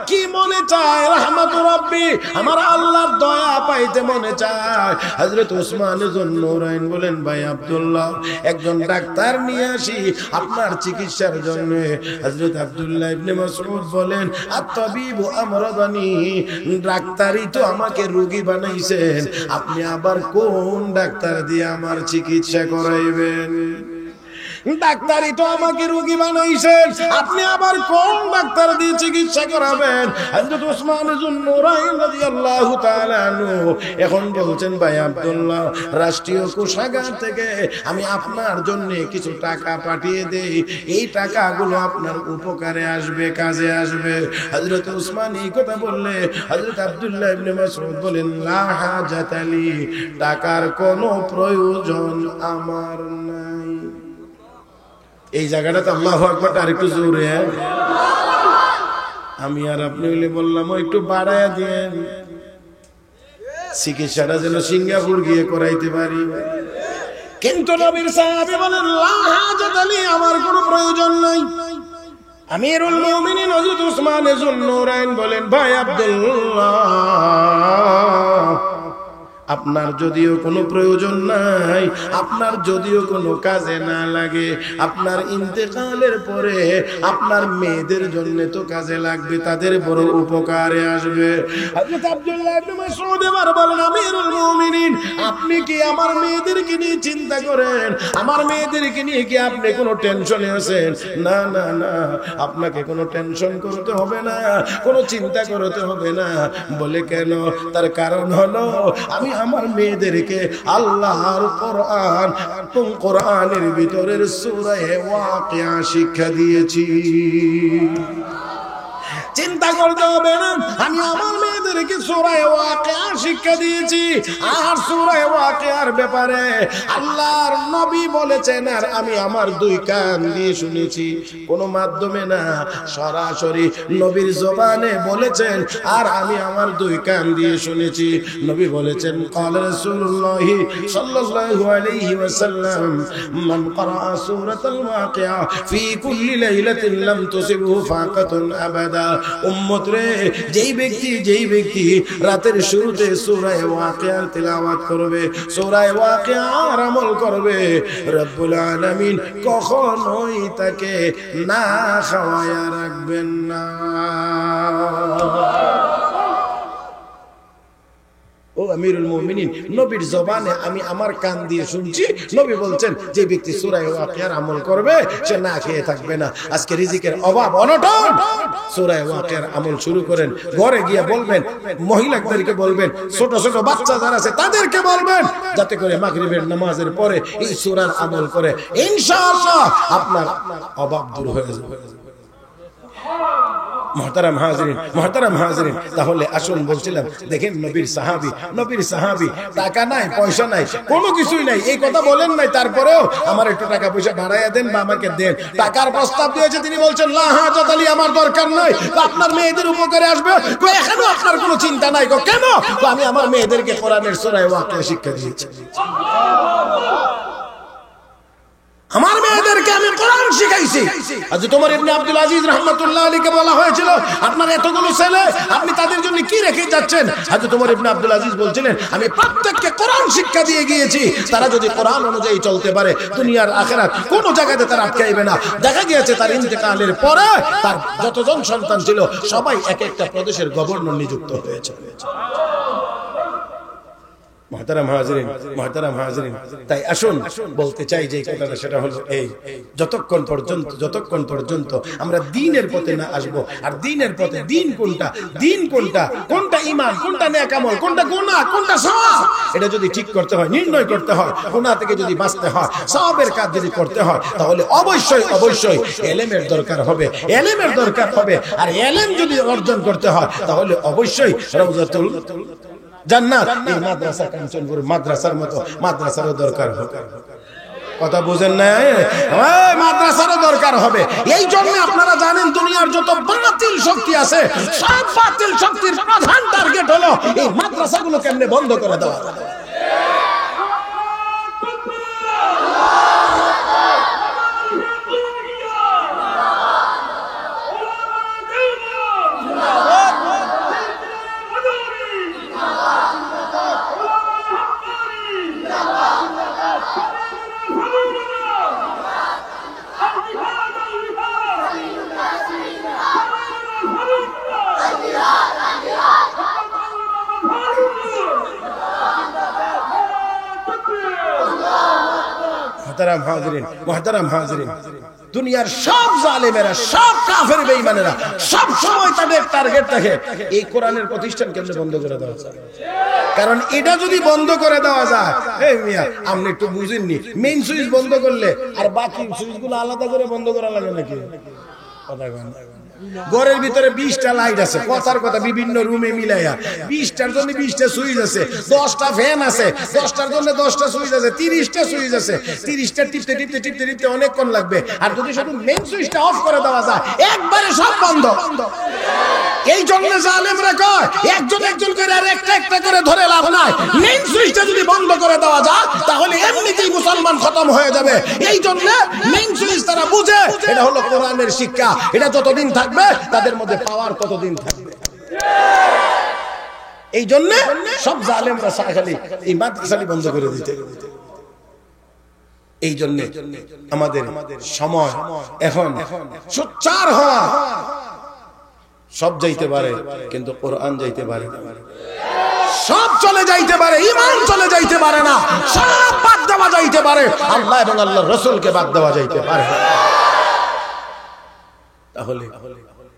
কি মনে চায়? রাহমাতু রাব্বি, আমার আল্লাহর দয়া পাইতে মনে চায়। হযরত উসমান যুন্নুরাইন বলেন, ভাই আব্দুল্লাহ, একজন ডাক্তার নিয়ে আসি আপনার চিকিৎসার জন্য। হযরত আব্দুল্লাহ ইবনে মাসউদ বলেন, আত-তাবিবু আমরাদানি, ডাক্তারই তো আমাকে রোগী বানাইছেন, আপনি আবার কোন ডাক্তার দিয়ে আমার চিকিৎসা করাইবেন? ডাক্তারই তো আমাকে রোগী বানাইছেন, আপনি আবার কোন ডাক্তার দিয়ে চিকিৎসা করাবেন? হযরত উসমান যুন্নুরাইন রাদিয়াল্লাহু তাআলা আনহু এখন বলছেন, ভাই আব্দুল্লাহ, রাষ্ট্রীয় কোষাগার থেকে আমি আপনার জন্য কিছু টাকা পাঠিয়ে দেই, এই টাকাগুলো আপনার উপকারে আসবে, কাজে আসবে। হযরত উসমান এই কথা বললে হযরত আব্দুল্লাহ ইবনে মাসউদ বলেন, লা হাজাতা লি, টাকার কোনো প্রয়োজন আমার নাই। এই জায়গাটাতে আল্লাহু আকবার, আর একটু জোরে। আমি আর আপনি হইলে বললাম, একটু বাড়ায়া দেন, চিকিৎসাটা যেন সিঙ্গাপুর গিয়ে করাইতে পারি। কিন্তু নবীর সাহাবী বলেন, লা হাজাত আলী, আমার কোনো প্রয়োজন নাই। আমিরুল মুমিনিন হযরত উসমান যুন্নুরাইন বলেন, ভাই আব্দুল্লাহ, আপনার যদিও কোনো প্রয়োজন নাই, আপনার যদিও কোনো কাজে না লাগে, আপনার ইন্তেকালের পরে আপনার মেয়েদের জন্য তো কাজে লাগবে, তাদের বড় উপকারে আসবে। হযরত আব্দুল্লাহ ইবনে মাসউদ এবার বলেন, আমিরুল মুমিনিন, আপনি কি আমার মেয়েদেরকে নিয়ে চিন্তা করেন? আমার মেয়েদেরকে নিয়ে কি আপনি কোনো টেনশনে আছেন? না না না, আপনাকে কোনো টেনশন করতে হবে না, কোনো চিন্তা করতে হবে না। বলে কেন? তার কারণ হলো, আমি আমার মেয়েদেরকে আল্লাহর কোরআন এবং কোরআনের ভিতরের সূরা ওয়াকিয়া শিক্ষা দিয়েছি। চিন্তা করতে হবে না, আমি আমার মেয়েদের তোমাদেরকে সূরা ওয়াকিয়া শিক্ষা দিয়েছি। আর সূরা ওয়াকিয়ার ব্যাপারে আল্লাহর নবী বলেছেন, আর আমি আমার দুই কান দিয়ে শুনেছি, কোন মাধ্যমে না, সরাসরি নবীর জবানে বলেছেন, আর আমি আমার দুই কান দিয়ে শুনেছি। নবী বলেছেন, ক্বালা রাসূলুল্লাহ সাল্লাল্লাহু আলাইহি ওয়াসাল্লাম, মান ক্বারা সূরাতাল ওয়াকিয়া ফি কুল্লি লাইলাতিন লাম তুসিবহু ফাকাতুন আবাদা। উম্মত রে, যেই ব্যক্তি রাতের শুরুতে সূরা ওয়াকিয়ার তিলাওয়াত করবে, সূরা ওয়াকিয়ার আমল করবে, রব্বুল আলামিন কখনোই তাকে না খাওয়ায়া রাখবেন না। ও আমিরুল মুমিনিন, নবীর জবানে আমি আমার কান দিয়ে শুনছি, নবী বলছেন যে ব্যক্তি সূরা ওয়াকিয়ার আমল করবে সে না খেয়ে থাকবে না। আজকে রিজিকের অভাব, অনটন, সূরা ওয়াকিয়ার আমল শুরু করেন। ঘরে গিয়ে বলবেন, মহিলাদেরকে বলবেন, ছোট ছোট বাচ্চা যারা আছে তাদেরকে বলবেন, যাতে করে মাগরিবের নামাজের পরে এই সূরার আমল করে, ইনশাআল্লাহ আপনার অভাব দূর হয়ে যাবে। মুহতারাম হাজিরিন, তাহলে আসুন বলছিলাম, দেখেন নবীর সাহাবী, টাকা নাই, পয়সা নাই, কোনো কিছুই নাই, এই কথা বলেন নাই, তারপরেও আমার একটু টাকা পয়সা বাড়াইয়া দেন বা আমাকে দেন। টাকার প্রস্তাব দিয়েছে, তিনি বলছেন লা হাজাত আলী, আমার দরকার নাই, আপনার মেয়েদের উপকারে আসবে। এখানেও আপনার কোনো চিন্তা নাই। কেন? আমি আমার মেয়েদেরকে কোরআনের সূরা ওয়াকিয়া শিক্ষা দিয়েছি, আমার মেয়েদেরকে আমি কোরআন শিখাইছি। হযরত ওমর ইবনে আব্দুল আজিজ রাহমাতুল্লাহ আলাইহিকে বলা হয়েছিল, আপনার এতগুলো ছেলে, আপনি তাদের জন্য কি রেখে যাচ্ছেন? হযরত ওমর ইবনে আব্দুল আজিজ বলছিলেন, আমি প্রত্যেককে কোরআন শিক্ষা দিয়ে গিয়েছি, তারা যদি কোরআন অনুযায়ী চলতে পারে, দুনিয়ার আখিরাত কোনো জায়গাতে তারা আটকাইবে না। দেখা গিয়েছে তার ইন্তেকালের পরে তার যতজন সন্তান ছিল সবাই এক একটা প্রদেশের গভর্নর নিযুক্ত হয়েছে। মুহতারাম হাজিরিন, তাই আসুন বলতে চাই যে কথাটা, সেটা হলো এই, যতক্ষণ পর্যন্ত আমরা দ্বীনের পথে না আসবো, আর দ্বীনের পথে দ্বীন কোনটা ঈমান, কোনটা নেক আমল, কোনটা গুনাহ, কোনটা সওয়াব, এটা যদি ঠিক করতে হয়, নির্ণয় করতে হয়, গুনাহ থেকে যদি বাঁচতে হয়, সওয়াবের কাজ যদি করতে হয়, তাহলে অবশ্যই ইলমের দরকার হবে, আর ইলম যদি অর্জন করতে হয়, তাহলে অবশ্যই রাউজাতুল জান্নাত, এই মাদ্রাসা, কাঞ্চনপুর মাদ্রাসার মতো মাদ্রাসারও দরকার হবে। কথা বুঝেন না? মাদ্রাসারও দরকার হবে। এই জন্য আপনারা জানেন, দুনিয়ার যত বাতিল শক্তি আছে, সব বাতিল শক্তির প্রধান টার্গেট হলো এই মাদ্রাসাগুলো কেমনে বন্ধ করে দেওয়া। মুহতারাম হাজিরিন, দুনিয়ার সব জালেমেরা, সব কাফের বেঈমানেরা সব সময় তাদের টার্গেট থাকে এই কোরআনের প্রতিষ্ঠান কেমনে বন্ধ করে দেওয়া যায়। কারণ এটা যদি বন্ধ করে দেওয়া যায়, এই মিয়া আপনি একটু বুঝেননি, মেইন সুইচ বন্ধ করলে আর বাকি সুইচগুলো আলাদা করে বন্ধ করা লাগে নাকি? ঘরের ভিতরে 20টা লাইট আছে, কথার কথা, বিভিন্ন রুমে মিলাইয়া 20টার জন্য 20টা সুইচ আছে, 10টা ফ্যান আছে, 10টার জন্য 10টা সুইচ আছে, 30টা সুইচ আছে, 30টা টিপতে অনেকক্ষণ লাগবে। আর যদি শুধু মেইন সুইচটা অফ করে দেওয়া যায়, একবারে সব বন্ধ। এই জন্য জালেমরা কয়, একজন করে আর একটা করে ধরে লাভ নাই। মেইন সুইচটা যদি বন্ধ করে দেওয়া যায়, তাহলে এমনিতেই মুসলমান খতম হয়ে যাবে। এই জন্য মেইন সুইচ তারা বুঝে, এটা হলো কোরআনের শিক্ষা, এটা যতদিন থাকবে তাদের মধ্যে পাওয়ার ততদিন থাকবে। এই জন্য সব জালেমরা খালি এই মাদ্রাসাটি বন্ধ করে দিতে। এই জন্য আমাদের সময় এখন সোচ্চার হওয়া। সব যাইতে পারে কিন্তু কোরআন যাইতে পারে না, সব চলে যাইতে পারে, ঈমান চলে যাইতে পারে না, সব বাদ দেওয়া যাইতে পারে, আল্লাহ এবং আল্লাহর রাসূলকে বাদ দেওয়া যাইতে পারে। তাহলে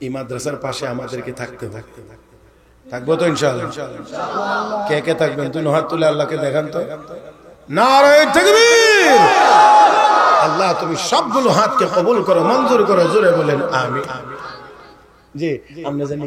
এই মাদ্রাসার পাশে আমাদেরকে থাকতে হবে, থাকবো তো ইনশাআল্লাহ। কে কে থাকবেন? তুই হাত তুলে আল্লাহকে দেখান তো। নারে তাকবীর! আল্লাহ তুমি সবগুলো হাতকে কবুল করো, মঞ্জুর করো, জোরে বলেন আমিন। জি, আমরা জানি